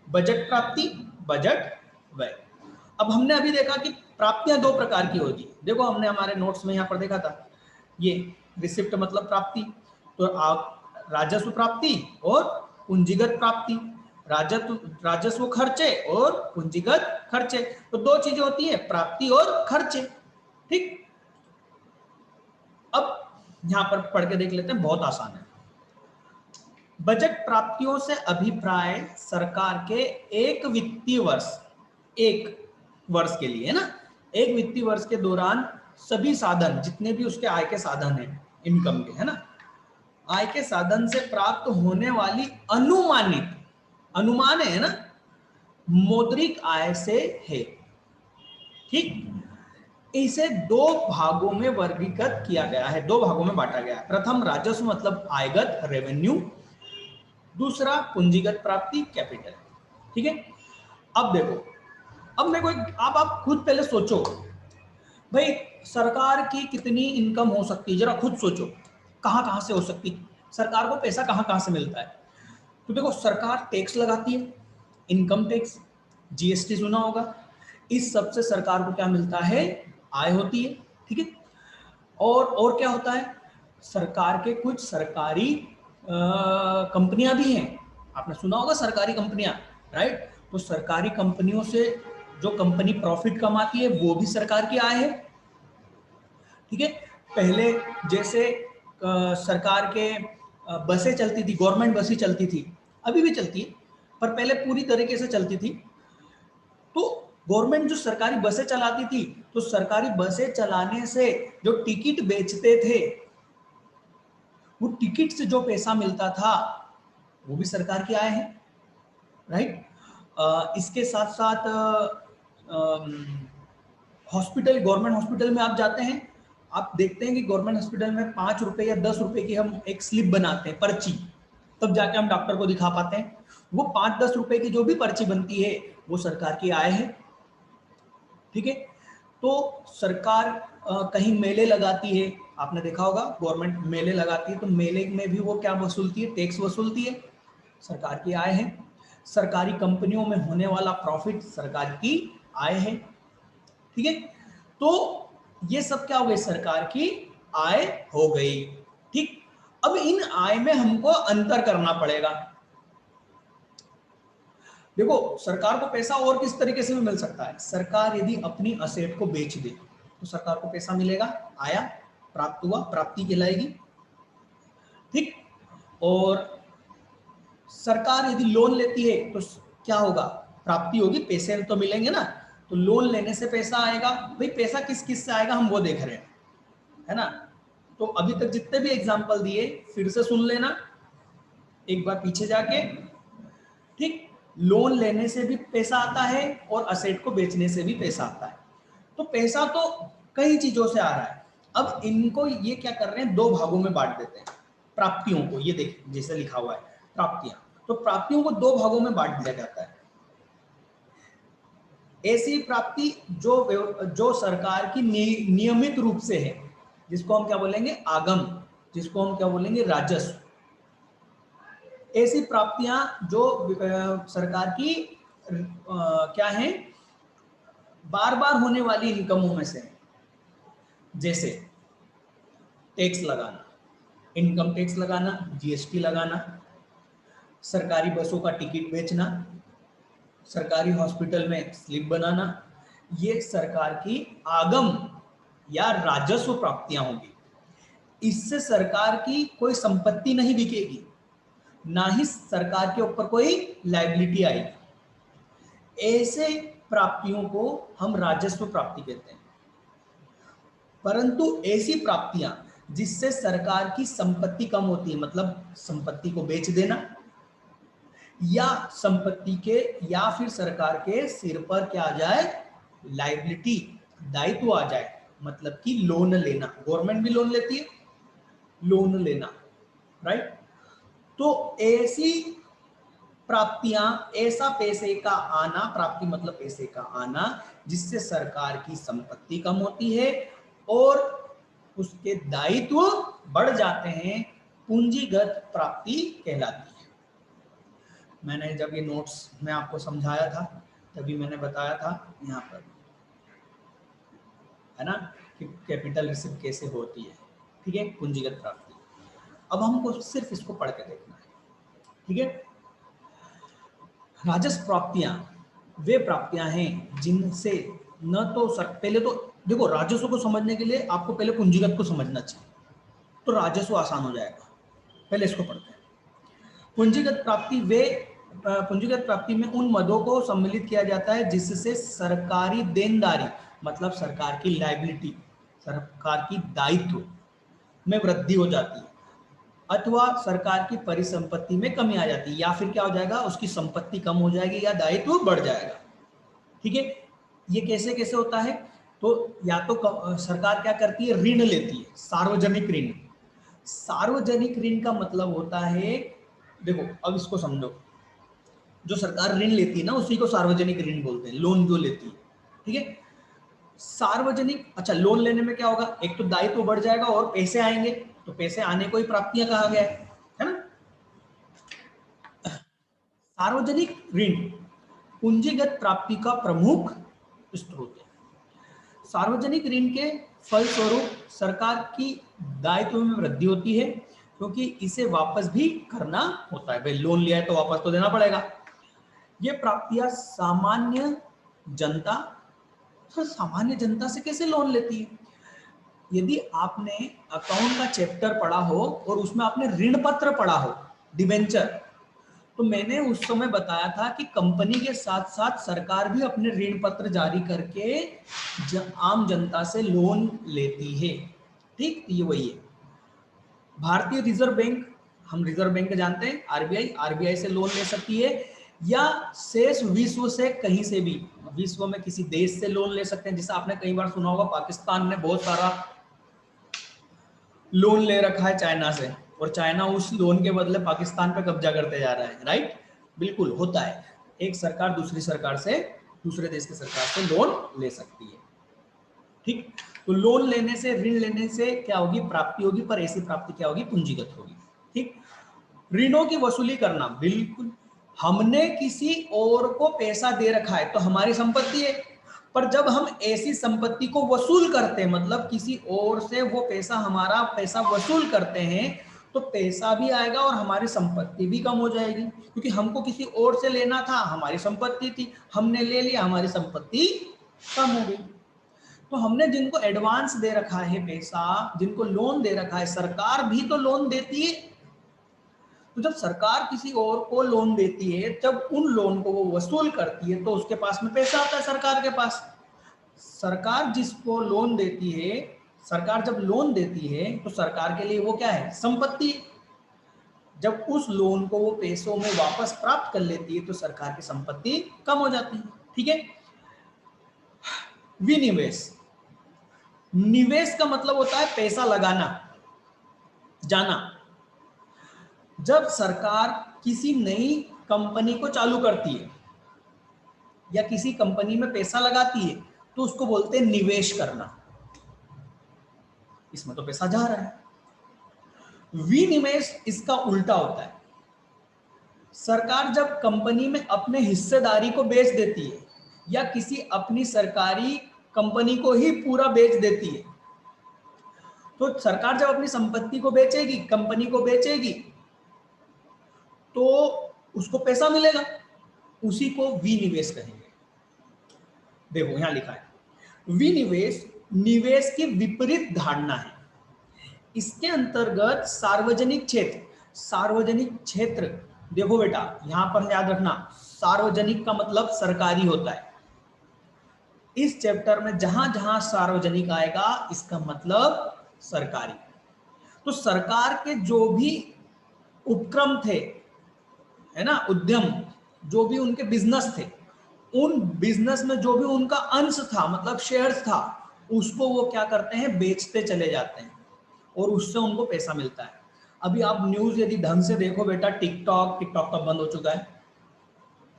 बजट प्राप्ति, बजट व्यय। अब हमने अभी देखा कि प्राप्तियां दो प्रकार की होगी, देखो हमने हमारे नोट्स में यहाँ पर देखा था, ये रिसिप्ट मतलब प्राप्ति, तो आप राजस्व प्राप्ति और पूंजीगत प्राप्ति। राजस्व राजस्व खर्चे और पूंजीगत खर्चे। तो दो चीजें होती है, प्राप्ति और खर्चे। ठीक, अब यहां पर पढ़ के देख लेते हैं, बहुत आसान है। बजट प्राप्तियों से अभिप्राय सरकार के एक वित्तीय वर्ष, एक वर्ष के लिए है ना, एक वित्तीय वर्ष के दौरान सभी साधन, जितने भी उसके आय के साधन हैं, इनकम के, है ना, आय के साधन से प्राप्त होने वाली अनुमानित, अनुमान है ना, मौद्रिक आय से है। ठीक, इसे दो भागों में वर्गीकृत किया गया है, दो भागों में बांटा गया है। प्रथम राजस्व मतलब आयगत, रेवेन्यू। दूसरा पूंजीगत प्राप्ति, कैपिटल। ठीक है, अब देखो, अब मेरे को आप खुद पहले सोचो भाई, सरकार की कितनी इनकम हो सकती है, जरा खुद सोचो कहां कहां से हो सकती है, सरकार को पैसा कहां कहां से मिलता है। तो देखो, सरकार टैक्स लगाती है, इनकम टैक्स, जीएसटी सुना होगा, इस सब से सरकार को क्या मिलता है, आय होती है। ठीक है, और क्या होता है, सरकार के कुछ सरकारी कंपनियां भी हैं, आपने सुना होगा सरकारी कंपनियां, राइट। तो सरकारी कंपनियों से जो कंपनी प्रॉफिट कमाती है वो भी सरकार की आय है। ठीक है, पहले जैसे सरकार के बसें चलती थी, गवर्नमेंट बसें चलती थी, अभी भी चलती है, पर पहले पूरी तरीके से चलती थी। तो गवर्नमेंट जो सरकारी बसें चलाती थी, तो सरकारी बसें चलाने से जो टिकट बेचते थे, वो टिकट से जो पैसा मिलता था वो भी सरकार की आय है, राइट। इसके साथ साथ हॉस्पिटल, गवर्नमेंट हॉस्पिटल में आप जाते हैं, आप देखते हैं कि गवर्नमेंट हॉस्पिटल में 5 रुपए या 10 रुपए की हम एक स्लिप बनाते हैं, पर्ची, तब जाके हम डॉक्टर को दिखा पाते हैं। वो 5-10 रुपए की जो भी पर्ची बनती है वो सरकार की आय है। ठीक है, तो सरकार कहीं मेले लगाती है, आपने देखा होगा गवर्नमेंट मेले लगाती है, तो मेले में भी वो क्या वसूलती है, टैक्स वसूलती है, सरकार की आय है। सरकारी कंपनियों में होने वाला प्रॉफिट सरकार की आय है। ठीक है, तो ये सब क्या हो गई, सरकार की आय हो गई। ठीक, अब इन आय में हमको अंतर करना पड़ेगा। देखो, सरकार को पैसा और किस तरीके से भी मिल सकता है, सरकार यदि अपनी असेट को बेच दे तो सरकार को पैसा मिलेगा, आया, प्राप्त हुआ, प्राप्ति कहलाएगी। ठीक, और सरकार यदि लोन लेती है तो क्या होगा, प्राप्ति होगी, पैसे तो मिलेंगे ना। तो लोन लेने से पैसा आएगा, भाई पैसा किस किस से आएगा हम वो देख रहे हैं, है ना। तो अभी तक जितने भी एग्जांपल दिए फिर से सुन लेना एक बार पीछे जाके। ठीक, लोन लेने से भी पैसा आता है और असेट को बेचने से भी पैसा आता है। तो पैसा तो कई चीजों से आ रहा है। अब इनको ये क्या कर रहे हैं, दो भागों में बांट देते हैं प्राप्तियों को, ये देख जैसे लिखा हुआ है प्राप्तियां, तो प्राप्तियों को दो भागों में बांट दिया जाता है। ऐसी प्राप्ति जो सरकार की नियमित रूप से है, जिसको हम क्या बोलेंगे, आगम, जिसको हम क्या बोलेंगे, राजस्व। ऐसी प्राप्तियां जो सरकार की क्या है, बार बार होने वाली इनकमों में से, जैसे टैक्स लगाना, इनकम टैक्स लगाना, जीएसटी लगाना, सरकारी बसों का टिकट बेचना, सरकारी हॉस्पिटल में स्लिप बनाना, ये सरकार की आगम या राजस्व प्राप्तियां होंगी। इससे सरकार की कोई संपत्ति नहीं बिकेगी, ना ही सरकार के ऊपर कोई लायबिलिटी आएगी। ऐसे प्राप्तियों को हम राजस्व प्राप्ति कहते हैं। परंतु ऐसी प्राप्तियां जिससे सरकार की संपत्ति कम होती है, मतलब संपत्ति को बेच देना, या संपत्ति के या फिर सरकार के सिर पर क्या आ जाए, लायबिलिटी, दायित्व आ जाए, मतलब कि लोन लेना, गवर्नमेंट भी लोन लेती है, लोन लेना, राइट। तो ऐसी प्राप्तियां, ऐसा पैसे का आना, प्राप्ति मतलब पैसे का आना, जिससे सरकार की संपत्ति कम होती है और उसके दायित्व बढ़ जाते हैं, पूंजीगत प्राप्ति कहलाती है। मैंने जब ये नोट्स में आपको समझाया था तभी मैंने बताया था यहाँ पर, है ना, कि कैपिटल रिसीव कैसे होती है। ठीक है, पूंजीगत प्राप्ति। अब हमको सिर्फ इसको पढ़ के देखना है। ठीक है, राजस्व प्राप्तियां वे प्राप्तियां हैं जिनसे न तो पहले तो देखो, राजस्व को समझने के लिए आपको पहले पूंजीगत को समझना चाहिए, तो राजस्व आसान हो जाएगा। पहले इसको पढ़ते हैं। पूंजीगत प्राप्ति वे पूंजीगत प्राप्ति में उन मदों को सम्मिलित किया जाता है जिससे सरकारी देनदारी, मतलब सरकार की लायबिलिटी, सरकार की दायित्व में वृद्धि हो जाती है, अथवा सरकार की परिसंपत्ति में कमी आ जाती है, या फिर क्या हो जाएगा, उसकी संपत्ति कम हो जाएगी या दायित्व बढ़ जाएगा। ठीक है, ये कैसे कैसे होता है? तो या तो सरकार क्या करती है, ऋण लेती है, सार्वजनिक ऋण। सार्वजनिक ऋण का मतलब होता है, देखो अब इसको समझो, जो सरकार ऋण लेती है ना उसी को सार्वजनिक ऋण बोलते हैं, लोन जो लेती है। ठीक है, सार्वजनिक, अच्छा लोन लेने में क्या होगा, एक तो दायित्व बढ़ जाएगा और पैसे आएंगे, तो पैसे आने को ही प्राप्तियां कहा गया है ना। सार्वजनिक ऋण पूंजीगत प्राप्ति का प्रमुख स्रोत है। सार्वजनिक ऋण के फलस्वरूप सरकार की दायित्व में वृद्धि होती है, क्योंकि इसे वापस भी करना होता है। भाई लोन लिया है तो वापस तो देना पड़ेगा। ये प्राप्तियां सामान्य जनता, तो सामान्य जनता से कैसे लोन लेती है? यदि आपने अकाउंट का चैप्टर पढ़ा हो और उसमें आपने ऋण पत्र पढ़ा हो, डिबेंचर, तो मैंने उस समय बताया था कि कंपनी के साथ साथ सरकार भी अपने ऋण पत्र जारी करके आम जनता से लोन लेती है। ठीक, ये वही है। भारतीय रिजर्व बैंक, हम रिजर्व बैंक जानते हैं, आरबीआई, आरबीआई से लोन ले सकती है, या शेष विश्व से, कहीं से भी विश्व में किसी देश से लोन ले सकते हैं। जैसे आपने कई बार सुना होगा पाकिस्तान ने बहुत सारा लोन ले रखा है चाइना से, और चाइना उस लोन के बदले पाकिस्तान पे कब्जा करते जा रहा है। राइट, बिल्कुल होता है। एक सरकार दूसरी सरकार से, दूसरे देश की सरकार से लोन ले सकती है। ठीक, तो लोन लेने से, ऋण लेने से क्या होगी, प्राप्ति होगी, पर ऐसी प्राप्ति क्या होगी, पूंजीगत होगी। ठीक, ऋणों की वसूली करना, बिल्कुल, हमने किसी और को पैसा दे रखा है तो हमारी संपत्ति है, पर जब हम ऐसी संपत्ति को वसूल करते हैं, मतलब किसी और से वो पैसा, हमारा पैसा वसूल करते हैं, तो पैसा भी आएगा और हमारी संपत्ति भी कम हो जाएगी, क्योंकि हमको किसी और से लेना था, हमारी संपत्ति थी, हमने ले लिया, हमारी संपत्ति कम हो गई। तो हमने जिनको एडवांस दे रखा है पैसा, जिनको लोन दे रखा है, सरकार भी तो लोन देती है, तो जब सरकार किसी और को लोन देती है, जब उन लोन को वो वसूल करती है, तो उसके पास में पैसा आता है सरकार के पास। सरकार जिसको लोन देती है, सरकार जब लोन देती है तो सरकार के लिए वो क्या है, संपत्ति। जब उस लोन को वो पैसों में वापस प्राप्त कर लेती है तो सरकार की संपत्ति कम हो जाती है। ठीक है, विनिवेश, निवेश का मतलब होता है पैसा लगाना, जाना। जब सरकार किसी नई कंपनी को चालू करती है या किसी कंपनी में पैसा लगाती है, तो उसको बोलते हैं निवेश करना। इसमें तो पैसा जा रहा है। विनिवेश इसका उल्टा होता है। सरकार जब कंपनी में अपने हिस्सेदारी को बेच देती है, या किसी अपनी सरकारी कंपनी को ही पूरा बेच देती है, तो सरकार जब अपनी संपत्ति को बेचेगी, कंपनी को बेचेगी, तो उसको पैसा मिलेगा, उसी को विनिवेश कहेंगे। देखो यहां लिखा है, विनिवेश निवेश की विपरीत धारणा है। इसके अंतर्गत सार्वजनिक क्षेत्र, सार्वजनिक क्षेत्र, देखो बेटा यहां पर याद रखना, सार्वजनिक का मतलब सरकारी होता है। इस चैप्टर में जहां जहां सार्वजनिक आएगा, इसका मतलब सरकारी। तो सरकार के जो भी उपक्रम थे, है ना, उद्यम, जो भी उनके बिजनेस थे, उन बिजनेस में जो भी उनका अंश था, मतलब शेयर्स था, उसको वो क्या करते हैं, बेचते चले जाते हैं, और उससे उनको पैसा मिलता है। अभी आप न्यूज यदि ढंग से देखो बेटा, टिकटॉक तो बंद हो चुका है,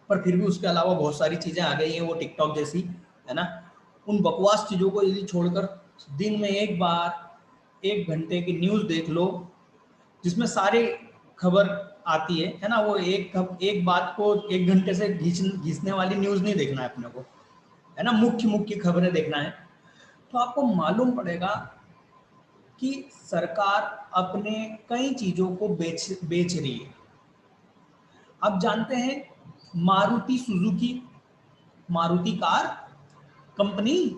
पर फिर भी उसके अलावा बहुत सारी चीजें आ गई हैं वो टिकटॉक जैसी, है ना। उन बकवास चीजों को यदि छोड़कर दिन में एक बार 1 घंटे की न्यूज देख लो, जिसमें सारी खबर आती है ना, वो एक बात को 1 घंटे से घिसने वाली न्यूज नहीं देखना है अपने को, है ना, मुख्य मुख्य खबरें देखना है। तो आपको मालूम पड़ेगा कि सरकार अपने कई चीजों को बेच रही है। अब जानते हैं Maruti Suzuki, Maruti car company,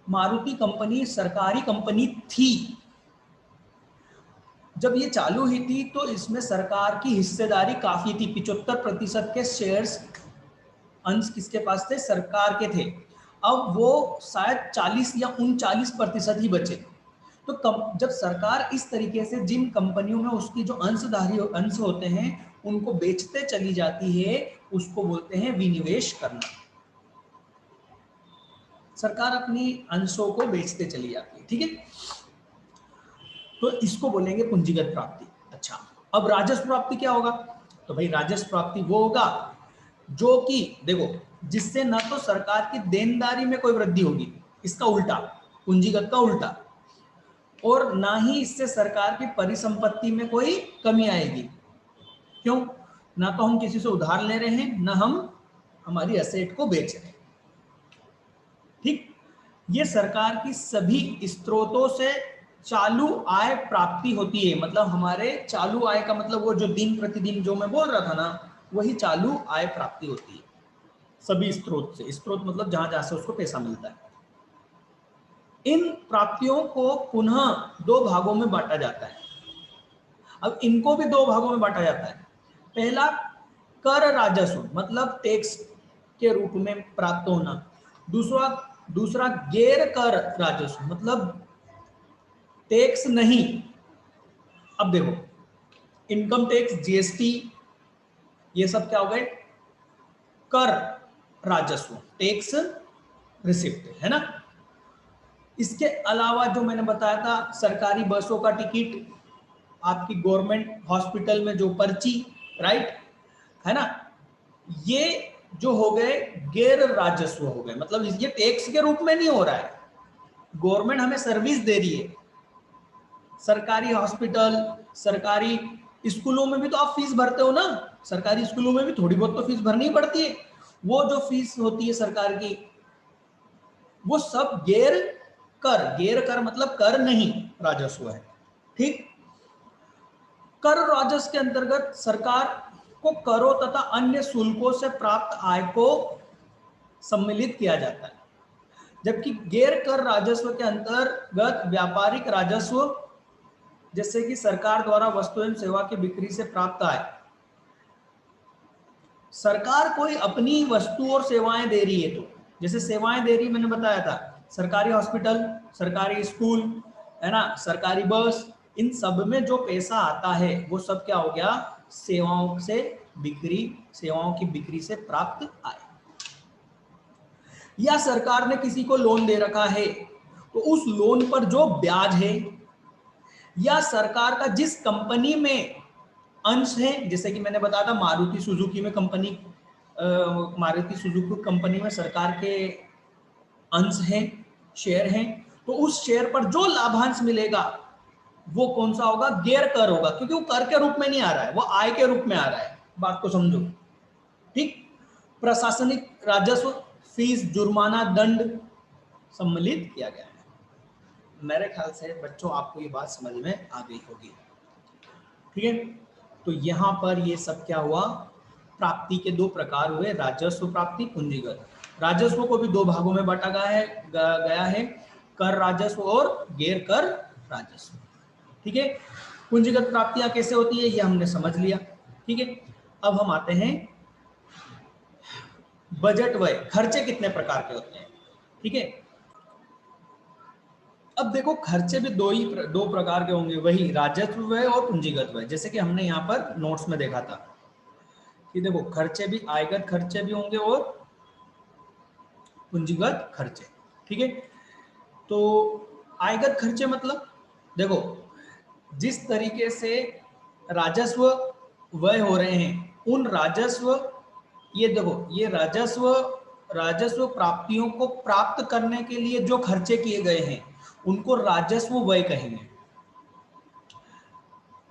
Maruti company सरकारी कंपनी थी। जब ये चालू हुई थी तो इसमें सरकार की हिस्सेदारी काफी थी, 75% के शेयर्स अंश किसके पास थे? सरकार के थे। अब वो शायद 40 या 39% ही बचे। तो जब सरकार इस तरीके से जिन कंपनियों में उसकी जो अंश होते हैं उनको बेचते चली जाती है, उसको बोलते हैं विनिवेश करना। सरकार अपनी अंशों को बेचते चली जाती है, ठीक है। तो इसको बोलेंगे पूंजीगत प्राप्ति। अच्छा, अब राजस्व प्राप्ति क्या होगा? तो भाई राजस्व प्राप्ति वो होगा जो कि देखो, जिससे ना तो सरकार की देनदारी में कोई वृद्धि होगी, इसका उल्टा, पूंजीगत का उल्टा, और ना ही इससे सरकार की परिसंपत्ति में कोई कमी आएगी। क्यों? ना तो हम किसी से उधार ले रहे हैं, ना हम हमारी एसेट को बेच रहे हैं, ठीक। ये सरकार की सभी स्रोतों से चालू आय प्राप्ति होती है। मतलब हमारे चालू आय का मतलब वो जो दिन प्रतिदिन जो मैं बोल रहा था ना, वही चालू आय प्राप्ति होती है सभी स्रोत से। स्रोत मतलब जहां जहां से उसको पैसा मिलता है। इन प्राप्तियों को पुनः दो भागों में बांटा जाता है। अब इनको भी दो भागों में बांटा जाता है। पहला कर राजस्व, मतलब टैक्स के रूप में प्राप्त होना। दूसरा गैर कर राजस्व, मतलब टैक्स नहीं। अब देखो, इनकम टैक्स, जीएसटी, ये सब क्या हो गए? कर राजस्व, टैक्स रिसिप्ट, है ना। इसके अलावा जो मैंने बताया था, सरकारी बसों का टिकट, आपकी गवर्नमेंट हॉस्पिटल में जो पर्ची, राइट, है ना, ये जो हो गए गैर राजस्व हो गए। मतलब ये टैक्स के रूप में नहीं हो रहा है, गवर्नमेंट हमें सर्विस दे रही है। सरकारी हॉस्पिटल, सरकारी स्कूलों में भी तो आप फीस भरते हो ना, सरकारी स्कूलों में भी थोड़ी बहुत तो फीस भरनी पड़ती है। वो जो फीस होती है सरकार की, वो सब गैर कर मतलब कर नहीं राजस्व है, ठीक। कर राजस्व के अंतर्गत सरकार को करों तथा अन्य शुल्कों से प्राप्त आय को सम्मिलित किया जाता है। जबकि गैर कर राजस्व के अंतर्गत व्यापारिक राजस्व, जैसे कि सरकार द्वारा वस्तु एवं सेवा की बिक्री से प्राप्त आय। सरकार कोई अपनी वस्तु और सेवाएं दे रही है, तो जैसे सेवाएं दे रही, मैंने बताया था, सरकारी हॉस्पिटल, सरकारी स्कूल, है ना, सरकारी बस, इन सब में जो पैसा आता है वो सब क्या हो गया? सेवाओं से बिक्री, सेवाओं की बिक्री से प्राप्त आय। या सरकार ने किसी को लोन दे रखा है तो उस लोन पर जो ब्याज है, या सरकार का जिस कंपनी में अंश है, जैसे कि मैंने बताया था मारुति सुजुकी में कंपनी, मारुति सुजुकी कंपनी में सरकार के अंश हैं, शेयर हैं, तो उस शेयर पर जो लाभांश मिलेगा वो कौन सा होगा? गैर कर होगा, क्योंकि वो कर के रूप में नहीं आ रहा है, वो आय के रूप में आ रहा है। बात को समझो, ठीक। प्रशासनिक राजस्व, फीस, जुर्माना, दंड सम्मिलित किया गया है। मेरे ख्याल से बच्चों आपको ये बात समझ में आ गई होगी, ठीक है। तो यहाँ पर ये सब क्या हुआ? प्राप्ति के दो प्रकार हुए, राजस्व प्राप्ति, पूंजीगत। राजस्व को भी दो भागों में बांटा गया है, कर राजस्व और गैर कर राजस्व, ठीक है। पूंजीगत प्राप्तियां कैसे होती है ये हमने समझ लिया, ठीक है। अब हम आते हैं बजट व्यय, खर्चे कितने प्रकार के होते हैं, ठीक है। अब देखो, खर्चे भी दो प्रकार के होंगे, वही राजस्व व्यय और पूंजीगत व्यय। जैसे कि हमने यहाँ पर नोट्स में देखा था कि देखो, खर्चे भी आयगत खर्चे भी होंगे और पूंजीगत खर्चे, ठीक है। तो आयगत खर्चे मतलब देखो, जिस तरीके से राजस्व व्यय हो रहे हैं, उन राजस्व, ये देखो, ये राजस्व प्राप्तियों को प्राप्त करने के लिए जो खर्चे किए गए हैं उनको राजस्व व्यय कहेंगे।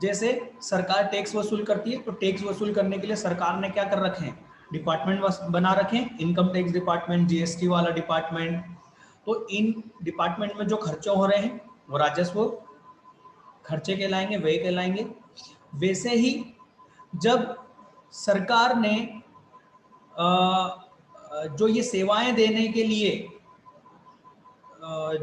जैसे सरकार टैक्स वसूल करती है, तो टैक्स वसूल करने के लिए सरकार ने क्या कर रखे हैं? डिपार्टमेंट बना रखे हैं, इनकम टैक्स डिपार्टमेंट, जीएसटी वाला डिपार्टमेंट। तो इन डिपार्टमेंट में जो खर्चे हो रहे हैं वो राजस्व खर्चे कहलाएंगे, व्यय कहलाएंगे। वैसे ही जब सरकार ने जो ये सेवाएं देने के लिए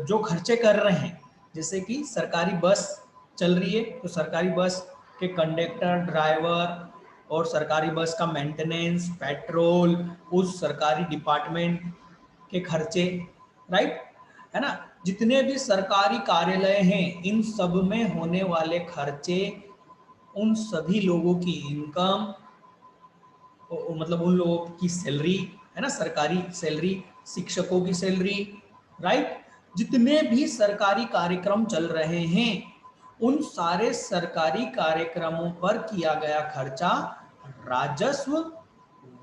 जो खर्चे कर रहे हैं, जैसे कि सरकारी बस चल रही है तो सरकारी बस के कंडक्टर, ड्राइवर और सरकारी बस का मेंटेनेंस, पेट्रोल, उस सरकारी डिपार्टमेंट के खर्चे, राइट, है ना। जितने भी सरकारी कार्यालय हैं इन सब में होने वाले खर्चे, उन सभी लोगों की इनकम, मतलब उन लोगों की सैलरी, है ना, सरकारी सैलरी, शिक्षकों की सैलरी, राइट, जितने भी सरकारी कार्यक्रम चल रहे हैं उन सारे सरकारी कार्यक्रमों पर किया गया खर्चा राजस्व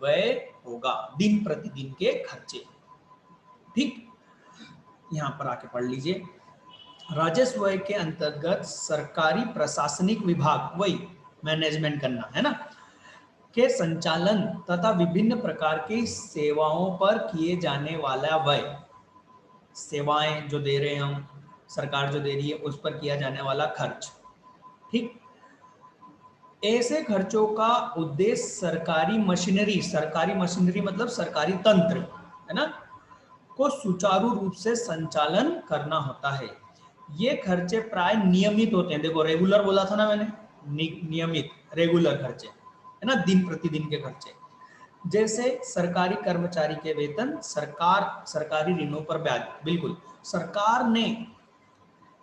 व्यय होगा, दिन प्रतिदिन के खर्चे। ठीक, यहां पर आके पढ़ लीजिए। राजस्व व्यय के अंतर्गत सरकारी प्रशासनिक विभाग, वही मैनेजमेंट करना, है ना, के संचालन तथा विभिन्न प्रकार की सेवाओं पर किए जाने वाला व्यय, सेवाएं जो दे रहे हैं हम, सरकार जो दे रही है उस पर किया जाने वाला खर्च। ठीक, ऐसे खर्चों का उद्देश्य सरकारी मशीनरी मतलब सरकारी तंत्र, है ना, को सुचारू रूप से संचालन करना होता है। ये खर्चे प्राय नियमित होते हैं। देखो रेगुलर बोला था ना मैंने, नियमित, रेगुलर खर्चे, है ना, दिन प्रतिदिन के खर्चे, जैसे सरकारी कर्मचारी के वेतन, सरकारी ऋणों पर ब्याज। बिल्कुल, सरकार ने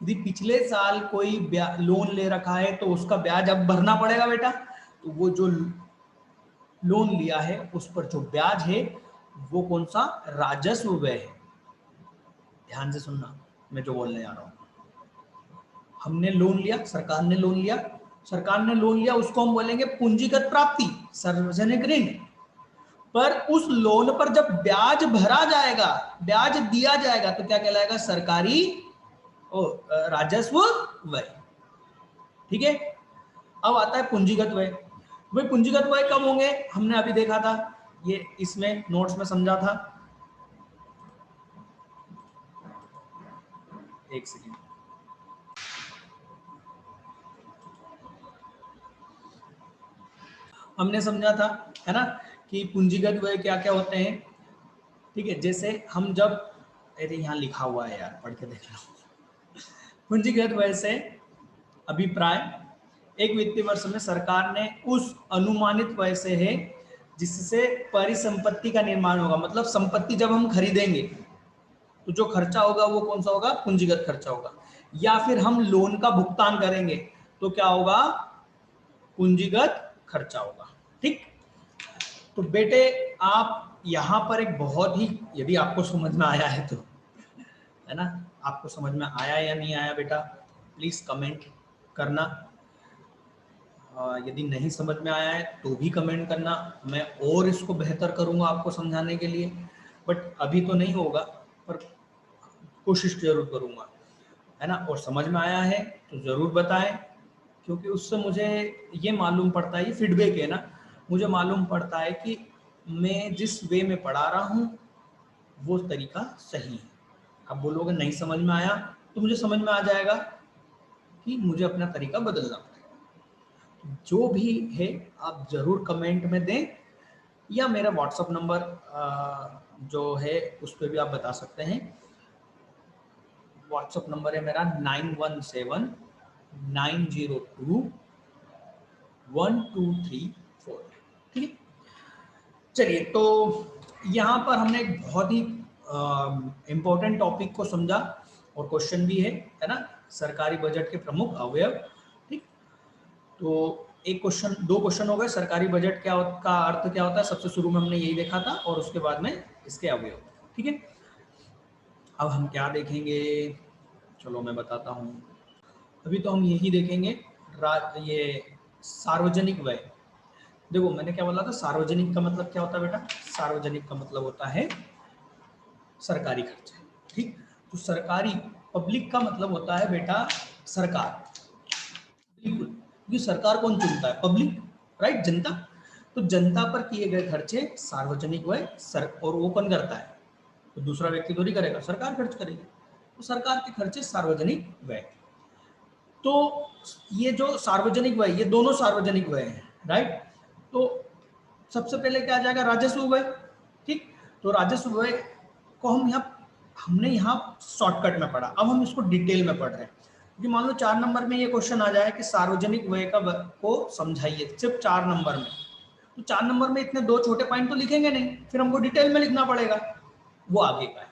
यदि पिछले साल कोई लोन ले रखा है तो उसका ब्याज अब भरना पड़ेगा बेटा, तो वो जो लोन लिया है उस पर जो ब्याज है वो कौन सा, राजस्व व्यय है। ध्यान से सुनना मैं जो बोलने जा रहा हूं। हमने लोन लिया, सरकार ने लोन लिया, उसको हम बोलेंगे पूंजीगत प्राप्ति, सार्वजनिक ऋण। पर उस लोन पर जब ब्याज भरा जाएगा, ब्याज दिया जाएगा तो क्या कहलाएगा, सरकारी राजस्व व्यय। ठीक है, अब आता है पूंजीगत व्यय। वे पूंजीगत व्यय कब होंगे, हमने अभी देखा था, ये इसमें नोट्स में समझा था। एक सेकेंड, हमने समझा था, है ना, कि पूंजीगत व्यय क्या क्या होते हैं। ठीक है, जैसे हम जब, अरे यहाँ लिखा हुआ है यार, पढ़ के देख लो। पूंजीगत व्यय से अभिप्राय एक वित्तीय वर्ष में सरकार ने उस अनुमानित व्यय से है जिससे परिसंपत्ति का निर्माण होगा। मतलब संपत्ति जब हम खरीदेंगे तो जो खर्चा होगा वो कौन सा होगा, पूंजीगत खर्चा होगा। या फिर हम लोन का भुगतान करेंगे तो क्या होगा, पूंजीगत खर्चा होगा। ठीक, तो बेटे आप यहाँ पर एक बहुत ही, यदि आपको समझ में आया है तो, है ना, आपको समझ में आया या नहीं आया बेटा, प्लीज कमेंट करना। यदि नहीं समझ में आया है तो भी कमेंट करना, मैं और इसको बेहतर करूंगा आपको समझाने के लिए। बट अभी तो नहीं होगा, पर कोशिश जरूर करूंगा, है ना। और समझ में आया है तो जरूर बताएं, क्योंकि उससे मुझे ये मालूम पड़ता है, ये फीडबैक है ना, मुझे मालूम पड़ता है कि मैं जिस वे में पढ़ा रहा हूँ वो तरीका सही है। आप बोलोगे नहीं समझ में आया तो मुझे समझ में आ जाएगा कि मुझे अपना तरीका बदलना पड़ेगा। जो भी है आप जरूर कमेंट में दें, या मेरा व्हाट्सएप नंबर जो है उस पर भी आप बता सकते हैं। व्हाट्सएप नंबर है मेरा 9179021234। ठीक है, चलिए, तो यहाँ पर हमने एक बहुत ही इम्पोर्टेंट टॉपिक को समझा और क्वेश्चन भी है ना, सरकारी बजट के प्रमुख अवयव। ठीक, तो एक क्वेश्चन, दो क्वेश्चन हो गए। सरकारी बजट क्या का अर्थ क्या होता है, सबसे शुरू में हमने यही देखा था, और उसके बाद में इसके अवयव। ठीक है, अब हम क्या देखेंगे, चलो मैं बताता हूँ। अभी तो हम यही देखेंगे, ये सार्वजनिक व्यय। देखो मैंने क्या बोला था, सार्वजनिक का मतलब क्या होता है बेटा, सार्वजनिक का मतलब होता है सरकारी खर्चे। ठीक, तो सरकारी, पब्लिक का मतलब होता है बेटा सरकार। बिल्कुल, क्योंकि सरकार कौन चुनता है, पब्लिक, राइट, जनता। तो जनता पर किए गए खर्चे सार्वजनिक व्यय, और वो कौन करता है, तो दूसरा व्यक्ति थोड़ी करेगा, सरकार खर्च करेगी। तो सरकार के खर्चे सार्वजनिक व्यय। तो ये जो सार्वजनिक व्यय, ये दोनों सार्वजनिक व्यय हैं, राइट। तो सबसे पहले क्या आ जाएगा, राजस्व व्यय। ठीक, तो राजस्व व्यय को हमने यहाँ शॉर्टकट में पढ़ा, अब हम इसको डिटेल में पढ़ रहे हैं। क्योंकि मान लो 4 नंबर में ये क्वेश्चन आ जाए कि सार्वजनिक व्यय को समझाइए, सिर्फ 4 नंबर में, तो 4 नंबर में इतने 2 छोटे पॉइंट तो लिखेंगे नहीं, फिर हमको डिटेल में लिखना पड़ेगा, वो आगे का है।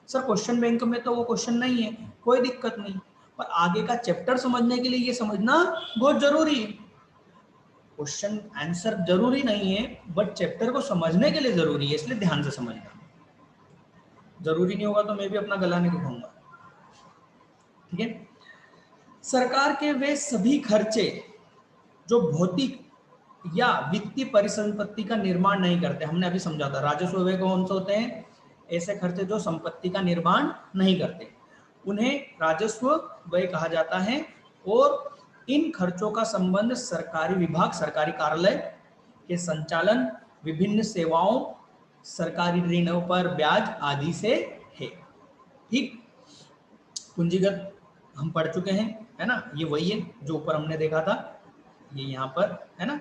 सर क्वेश्चन बैंक में तो वो क्वेश्चन नहीं है, कोई दिक्कत नहीं, पर आगे का चैप्टर समझने के लिए ये समझना बहुत जरूरी है। क्वेश्चन आंसर जरूरी नहीं है, बट चैप्टर को समझने के लिए जरूरी है, इसलिए ध्यान से समझना। जरूरी नहीं होगा तो मैं भी अपना गला नहीं दुखाऊंगा। ठीक है, सरकार के वे सभी खर्चे जो भौतिक या वित्तीय परिसंपत्ति का निर्माण नहीं करते, हमने अभी समझा था राजस्व व्यय कौन से होते हैं, ऐसे खर्चे जो संपत्ति का निर्माण नहीं करते, उन्हें राजस्व व्यय कहा जाता है। और इन खर्चों का संबंध सरकारी विभाग, सरकारी कार्यालय के संचालन, विभिन्न सेवाओं, सरकारी ऋणों पर ब्याज आदि से है। ठीक, पूंजीगत हम पढ़ चुके हैं, है ना, ये वही है जो ऊपर हमने देखा था, ये यहाँ पर है ना,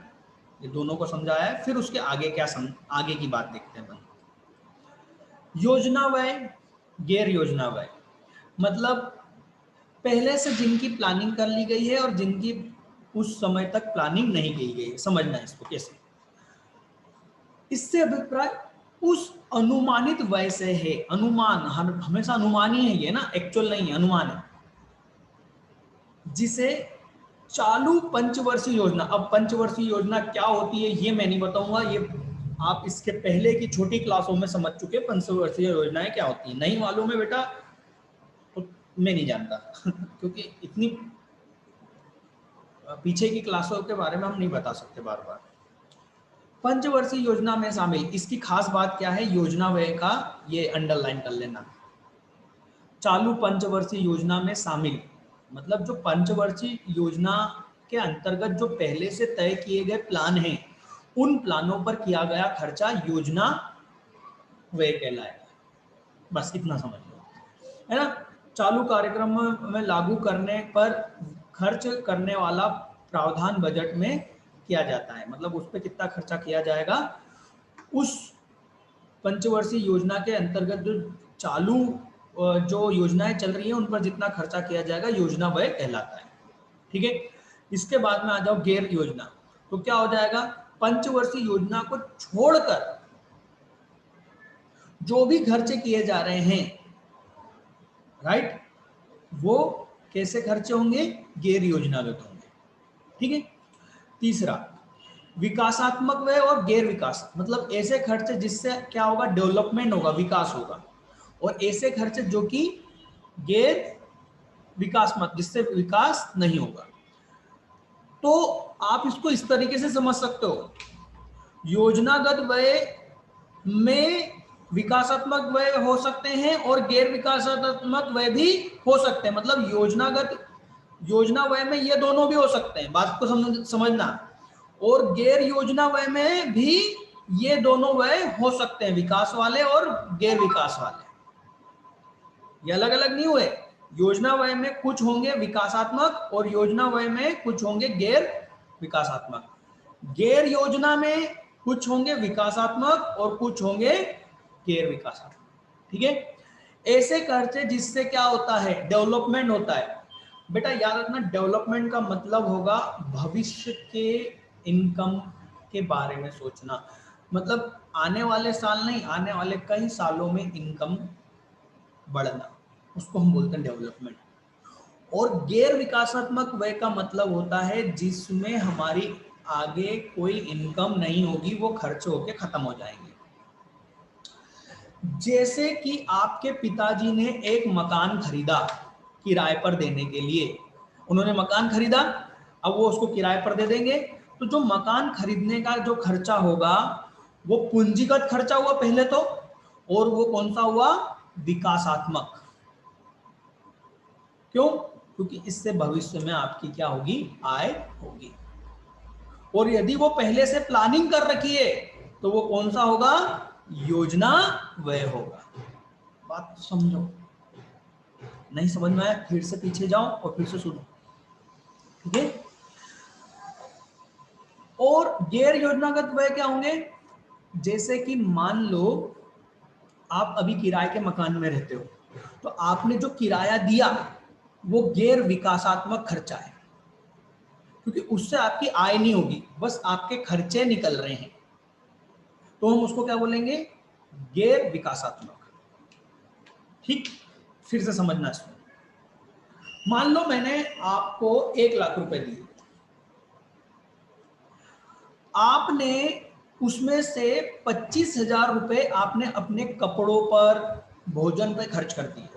ये दोनों को समझाया है। फिर उसके आगे क्या आगे की बात देखते हैं। योजना व्यय, गैर योजना व्यय, मतलब पहले से जिनकी प्लानिंग कर ली गई है और जिनकी उस समय तक प्लानिंग नहीं की गई, समझना है इसको कैसे। इससे अभिप्राय उस अनुमानित व्यय से है, अनुमान हमेशा अनुमान ही है ये ना, एक्चुअल नहीं है, अनुमान है, जिसे चालू पंचवर्षीय योजना, अब पंचवर्षीय योजना क्या होती है ये मैं नहीं बताऊंगा, ये आप इसके पहले की छोटी क्लासों में समझ चुके पंचवर्षीय योजनाएं क्या होती है। नहीं मालूम है बेटा तो मैं नहीं जानता क्योंकि इतनी पीछे की क्लासों के बारे में हम नहीं बता सकते बार बार। पंचवर्षीय योजना में शामिल, इसकी खास बात क्या है, योजना व्यय का ये अंडरलाइन कर लेना। चालू पंचवर्षीय योजना में शामिल मतलब जो पंचवर्षीय योजना के अंतर्गत जो पहले से तय किए गए प्लान हैं, उन प्लानों पर किया गया खर्चा योजना व्यय कहलाएगा। बस इतना समझ लो, है ना। चालू कार्यक्रम में लागू करने पर खर्च करने वाला प्रावधान बजट में किया जाता है, मतलब उस पर कितना खर्चा किया जाएगा, उस पंचवर्षीय योजना के अंतर्गत जो चालू जो योजनाएं चल रही हैं उन पर जितना खर्चा किया जाएगा योजना व्यय कहलाता है। ठीक है, इसके बाद में आ जाओ गैर योजना, तो क्या हो जाएगा, पंचवर्षीय योजना को छोड़कर जो भी खर्चे किए जा रहे हैं, राइट, वो कैसे खर्चे होंगे, गैर योजनागत होंगे। ठीक है, तीसरा विकासात्मक व्यय और गैर विकास, मतलब ऐसे खर्चे जिससे क्या होगा, डेवलपमेंट होगा, विकास होगा, और ऐसे खर्चे जो कि गैर विकासमत, जिससे विकास नहीं होगा। तो आप इसको इस तरीके से समझ सकते हो, योजनागत व्यय में विकासात्मक व्यय हो सकते हैं और गैर विकासात्मक व्यय भी हो सकते हैं, मतलब योजना व्यय में ये दोनों भी हो सकते हैं, बात को समझना, और गैर योजना व्यय में भी ये दोनों व्यय हो सकते हैं, विकास वाले और गैर विकास वाले, ये अलग अलग नहीं हुए। योजना व्यय में कुछ होंगे विकासात्मक और योजना व्यय में कुछ होंगे गैर विकासात्मक, गैर योजना में कुछ होंगे विकासात्मक और कुछ होंगे गैर विकासात्मक। ठीक है, ऐसे खर्चे जिससे क्या होता है, डेवलपमेंट होता है। बेटा याद रखना, डेवलपमेंट का मतलब होगा भविष्य के इनकम के बारे में सोचना, मतलब आने वाले साल नहीं, आने वाले कई सालों में इनकम बढ़ना, उसको हम बोलते हैं डेवलपमेंट। और गैर विकासात्मक व्यय का मतलब होता है जिसमें हमारी आगे कोई इनकम नहीं होगी, वो खर्च होके खत्म हो जाएंगे। जैसे कि आपके पिताजी ने एक मकान खरीदा किराए पर देने के लिए, उन्होंने मकान खरीदा, अब वो उसको किराए पर दे देंगे, तो जो मकान खरीदने का जो खर्चा होगा वो पूंजीगत खर्चा हुआ पहले तो, और वो कौन सा हुआ, विकासात्मक। क्यों, क्योंकि इससे भविष्य में आपकी क्या होगी, आय होगी। और यदि वो पहले से प्लानिंग कर रखी है तो वो कौन सा होगा, योजना व्यय होगा। बात तो समझो, नहीं समझ में आया फिर से पीछे जाओ और फिर से सुनो। ठीक है, और गैर योजनागत व्यय क्या होंगे? जैसे कि मान लो आप अभी किराए के मकान में रहते हो, तो आपने जो किराया दिया वो गैर विकासात्मक खर्चा है, क्योंकि उससे आपकी आय नहीं होगी, बस आपके खर्चे निकल रहे हैं, तो हम उसको क्या बोलेंगे? गैर विकासात्मक। ठीक, फिर से समझना इसको। मान लो मैंने आपको 1 लाख रुपए दिए, आपने उसमें से 25,000 रुपए आपने अपने कपड़ों पर, भोजन पर खर्च कर दिए,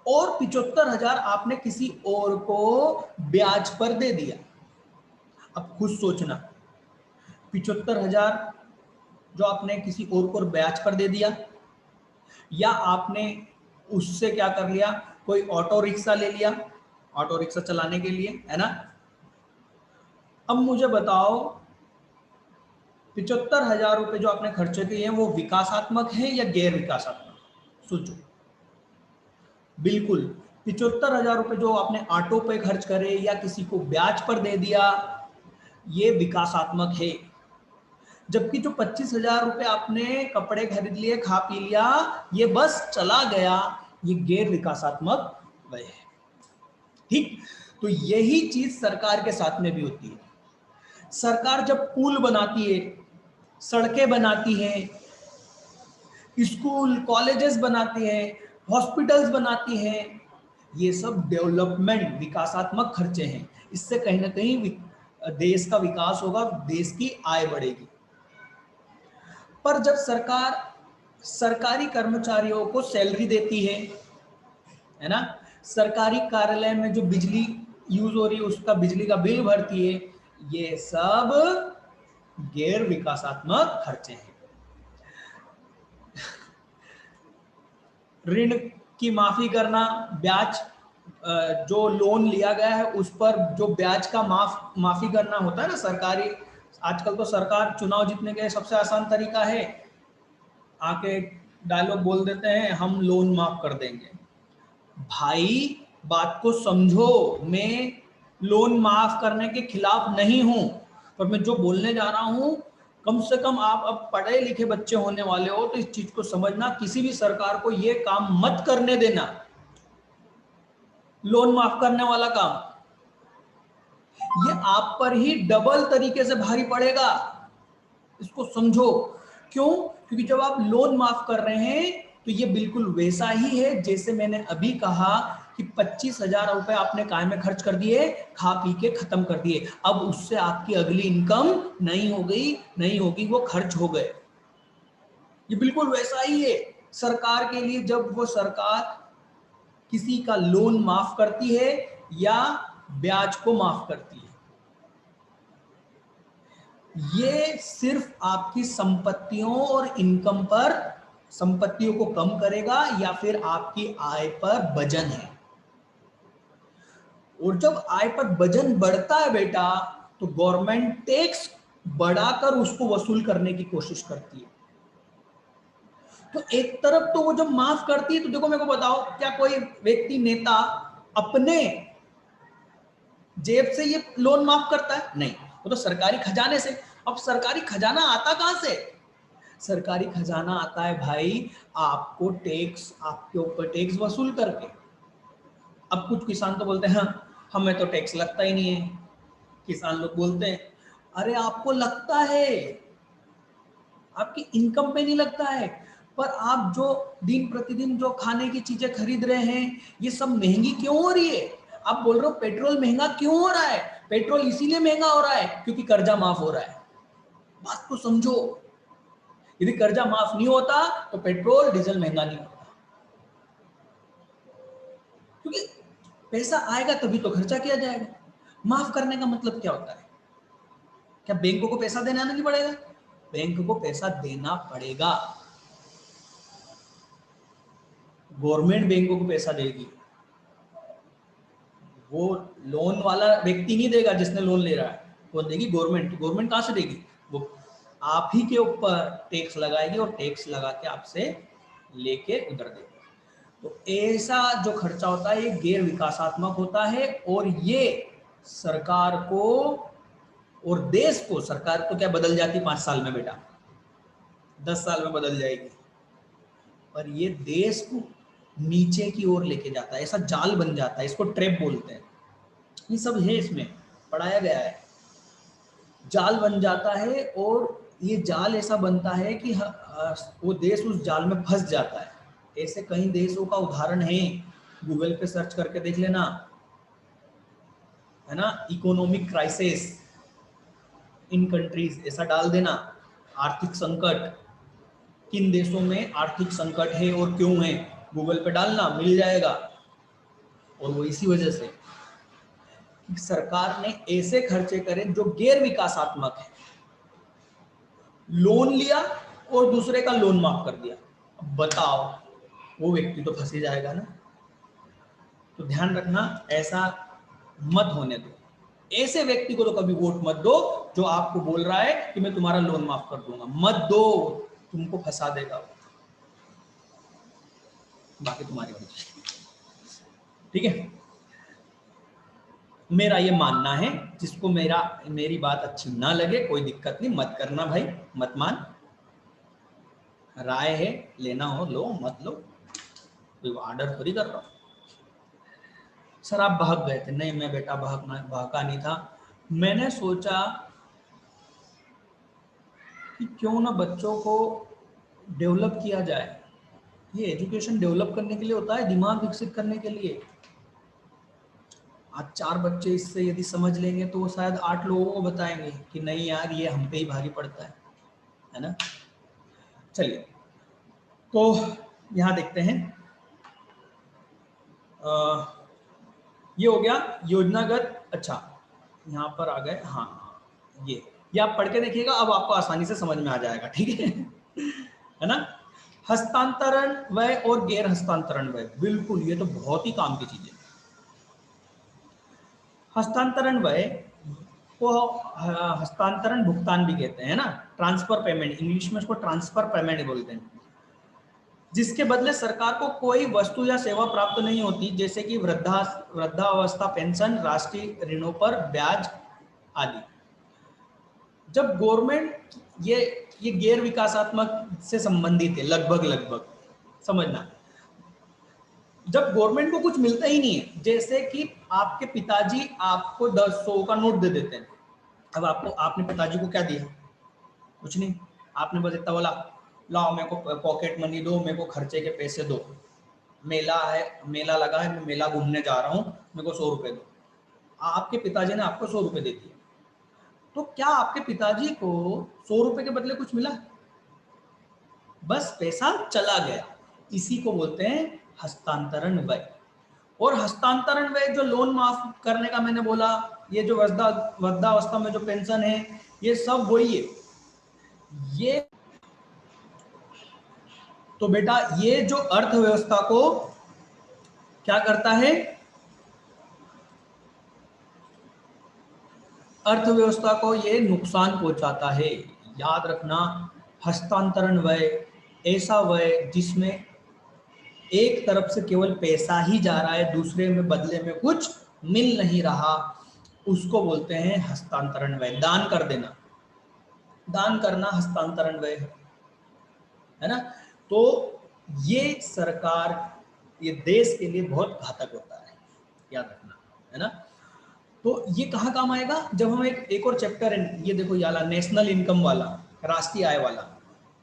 और 75,000 आपने किसी और को ब्याज पर दे दिया। अब खुद सोचना, 75,000 जो आपने किसी और को ब्याज पर दे दिया, या आपने उससे क्या कर लिया, कोई ऑटो रिक्शा ले लिया ऑटो रिक्शा चलाने के लिए, है ना। अब मुझे बताओ 75,000 रुपए जो आपने खर्चे किए हैं वो विकासात्मक है या गैर विकासात्मक? सोचो। बिल्कुल, 75,000 रुपए जो आपने ऑटो पे खर्च करे या किसी को ब्याज पर दे दिया, ये विकासात्मक है। जबकि जो 25,000 रुपए आपने कपड़े खरीद लिए, खा पी लिया, ये बस चला गया, ये गैर विकासात्मक व्यय है। ठीक, तो यही चीज सरकार के साथ में भी होती है। सरकार जब पुल बनाती है, सड़कें बनाती है, स्कूल कॉलेजेस बनाती है, हॉस्पिटल्स बनाती है, ये सब डेवलपमेंट विकासात्मक खर्चे हैं। इससे कहीं ना कहीं देश का विकास होगा, देश की आय बढ़ेगी। पर जब सरकार सरकारी कर्मचारियों को सैलरी देती है ना, सरकारी कार्यालय में जो बिजली यूज हो रही है उसका बिजली का बिल भरती है, ये सब गैर विकासात्मक खर्चे हैं। ऋण की माफी करना, ब्याज, जो लोन लिया गया है उस पर जो ब्याज का माफी करना होता है ना सरकारी। आजकल तो सरकार चुनाव जीतने के सबसे आसान तरीका है, आके डायलॉग बोल देते हैं हम लोन माफ कर देंगे। भाई बात को समझो, मैं लोन माफ करने के खिलाफ नहीं हूं, पर मैं जो बोलने जा रहा हूं, कम से कम आप अब पढ़े लिखे बच्चे होने वाले हो तो इस चीज को समझना, किसी भी सरकार को यह काम मत करने देना, लोन माफ करने वाला काम, ये आप पर ही डबल तरीके से भारी पड़ेगा। इसको समझो। क्यों? क्योंकि जब आप लोन माफ कर रहे हैं तो ये बिल्कुल वैसा ही है जैसे मैंने अभी कहा कि 25,000 रुपए आपने काय में खर्च कर दिए, खा पी के खत्म कर दिए, अब उससे आपकी अगली इनकम नहीं होगी, वो खर्च हो गए। ये बिल्कुल वैसा ही है सरकार के लिए, जब वो सरकार किसी का लोन माफ करती है या ब्याज को माफ करती है, ये सिर्फ आपकी संपत्तियों और इनकम पर, संपत्तियों को कम करेगा या फिर आपकी आय पर वजन है। और जब आय पर वजन बढ़ता है बेटा, तो गवर्नमेंट टैक्स बढ़ाकर उसको वसूल करने की कोशिश करती है। तो एक तरफ तो वो जब माफ करती है, तो देखो मेरे को बताओ, क्या कोई व्यक्ति नेता अपने जेब से ये लोन माफ करता है? नहीं, वो तो सरकारी खजाने से। अब सरकारी खजाना आता कहां से? सरकारी खजाना आता है भाई आपको टैक्स, आपके ऊपर टैक्स वसूल करके। अब कुछ किसान तो बोलते हैं हाँ हमें तो टैक्स लगता ही नहीं है। किसान लोग बोलते हैं अरे आपको लगता है, आपकी इनकम पे नहीं लगता है, पर आप जो दिन प्रतिदिन जो खाने की चीजें खरीद रहे हैं ये सब महंगी क्यों हो रही है? आप बोल रहे हो पेट्रोल महंगा क्यों हो रहा है? पेट्रोल इसीलिए महंगा हो रहा है क्योंकि कर्जा माफ हो रहा है। बात को समझो, यदि कर्जा माफ नहीं होता तो पेट्रोल डीजल महंगा नहीं होता, क्योंकि पैसा आएगा तभी तो खर्चा किया जाएगा। माफ करने का मतलब क्या होता है? क्या बैंकों को पैसा देना नहीं पड़ेगा? बैंक को पैसा देना पड़ेगा, गवर्नमेंट बैंकों को पैसा देगी, वो लोन वाला व्यक्ति नहीं देगा जिसने लोन ले रहा है, वो देगी गवर्नमेंट। गवर्नमेंट कहां से देगी? वो आप ही के ऊपर टैक्स लगाएगी और टैक्स लगा के आपसे लेके उधर देगी। तो ऐसा जो खर्चा होता है ये गैर विकासात्मक होता है, और ये सरकार को और देश को, सरकार तो क्या बदल जाती 5 साल में बेटा, 10 साल में बदल जाएगी, पर ये देश को नीचे की ओर लेके जाता है, ऐसा जाल बन जाता है, इसको ट्रैप बोलते हैं। ये सब है, इसमें पढ़ाया गया है। जाल बन जाता है और ये जाल ऐसा बनता है कि वो देश उस जाल में फंस जाता है। ऐसे कई देशों का उदाहरण है, गूगल पे सर्च करके देख लेना, है ना। इकोनॉमिक क्राइसिस इन कंट्रीज ऐसा डाल देना, आर्थिक संकट, किन देशों में आर्थिक संकट है और क्यों है, गूगल पे डालना, मिल जाएगा। और वो इसी वजह से कि सरकार ने ऐसे खर्चे करे जो गैर विकासात्मक है। लोन लिया और दूसरे का लोन माफ कर दिया, अब बताओ, वो व्यक्ति तो फंस ही जाएगा ना। तो ध्यान रखना, ऐसा मत होने दो। ऐसे व्यक्ति को तो कभी वोट मत दो जो आपको बोल रहा है कि मैं तुम्हारा लोन माफ कर दूंगा, मत दो, तुमको फंसा देगा। बाकी तुम्हारी मर्जी, ठीक है। मेरा ये मानना है, जिसको मेरी बात अच्छी ना लगे कोई दिक्कत नहीं, मत करना भाई, मत मान, राय है, लेना हो लो, मत लो, कोई ऑर्डर थोड़ी कर रहा हूं। सर आप भाग गए थे, नहीं मैं बेटा भागा नहीं था, मैंने सोचा कि क्यों ना बच्चों को डेवलप किया जाए। ये एजुकेशन डेवलप करने के लिए होता है, दिमाग विकसित करने के लिए। आज 4 बच्चे इससे यदि समझ लेंगे तो वो शायद 8 लोगों को बताएंगे कि नहीं यार ये हम पे ही भारी पड़ता है ना। चलिए, तो यहाँ देखते हैं, ये हो गया योजनागत। अच्छा, यहाँ पर आ गए, हाँ ये आप पढ़ के देखिएगा, अब आपको आसानी से समझ में आ जाएगा, ठीक है ना। हस्तांतरण व्यय और गैर हस्तांतरण व्यय, बिल्कुल ये तो बहुत ही काम की चीज है। हस्तांतरण व्यय को हस्तांतरण भुगतान भी कहते हैं ना, ट्रांसफर पेमेंट, इंग्लिश में इसको ट्रांसफर पेमेंट बोलते हैं, जिसके बदले सरकार को कोई वस्तु या सेवा प्राप्त नहीं होती, जैसे कि वृद्धावस्था पेंशन, राष्ट्रीय ऋणों पर ब्याज आदि। जब गवर्नमेंट ये गैर विकासात्मक से संबंधित है, लगभग समझना। जब गवर्नमेंट को कुछ मिलता ही नहीं है, जैसे कि आपके पिताजी आपको 100 का नोट दे देते हैं, अब आपने पिताजी को क्या दिया, कुछ नहीं, आपने बस इतना बोला, लाओ मेरे को पॉकेट मनी दो, मेरे को खर्चे के पैसे दो, मेला है, मेला लगा है, मैं मेला घूमने जा रहा हूँ, मेरे को 100 रुपए दो। आपके पिताजी ने आपको 100 रुपए दे दिए, तो क्या आपके पिताजी को 100 रुपए के बदले कुछ मिला? बस पैसा चला गया। इसी को बोलते हैं हस्तांतरण व्यय। और हस्तांतरण व्यय, जो लोन माफ करने का मैंने बोला, ये जो वृद्धावस्था में जो पेंशन है, ये सब वही है। ये तो बेटा ये जो अर्थव्यवस्था को क्या करता है, अर्थव्यवस्था को ये नुकसान पहुंचाता है। याद रखना, हस्तांतरण व्यय ऐसा व्यय जिसमें एक तरफ से केवल पैसा ही जा रहा है, दूसरे में बदले में कुछ मिल नहीं रहा, उसको बोलते हैं हस्तांतरण व्यय। दान कर देना, दान करना हस्तांतरण व्यय है ना। तो ये सरकार, ये देश के लिए बहुत घातक होता है, याद रखना, है ना। तो ये कहाँ काम आएगा, जब हम एक और चैप्टर है, ये देखो, ये वाला नेशनल इनकम वाला, राष्ट्रीय आय वाला,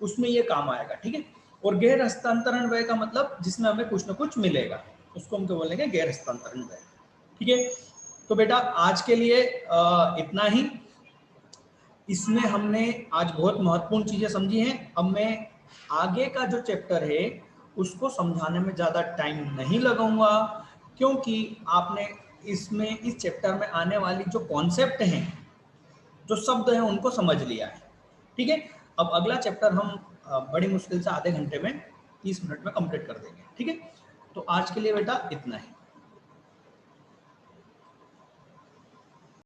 उसमें ये काम आएगा, ठीक है। और गैर हस्तांतरण व्यय का मतलब जिसमें हमें कुछ ना कुछ मिलेगा, उसको हम क्या बोलेंगे, गैर हस्तांतरण व्यय, ठीक है। तो बेटा आज के लिए इतना ही। इसमें हमने आज बहुत महत्वपूर्ण चीजें समझी हैं। अब मैं आगे का जो चैप्टर है उसको समझाने में ज्यादा टाइम नहीं लगाऊंगा, क्योंकि आपने इसमें इस चैप्टर में आने वाली जो कॉन्सेप्ट हैं, जो शब्द हैं, उनको समझ लिया है, ठीक है। अब अगला चैप्टर हम बड़ी मुश्किल से आधे घंटे में 30 मिनट में कंप्लीट कर देंगे, ठीक है। तो आज के लिए बेटा इतना ही।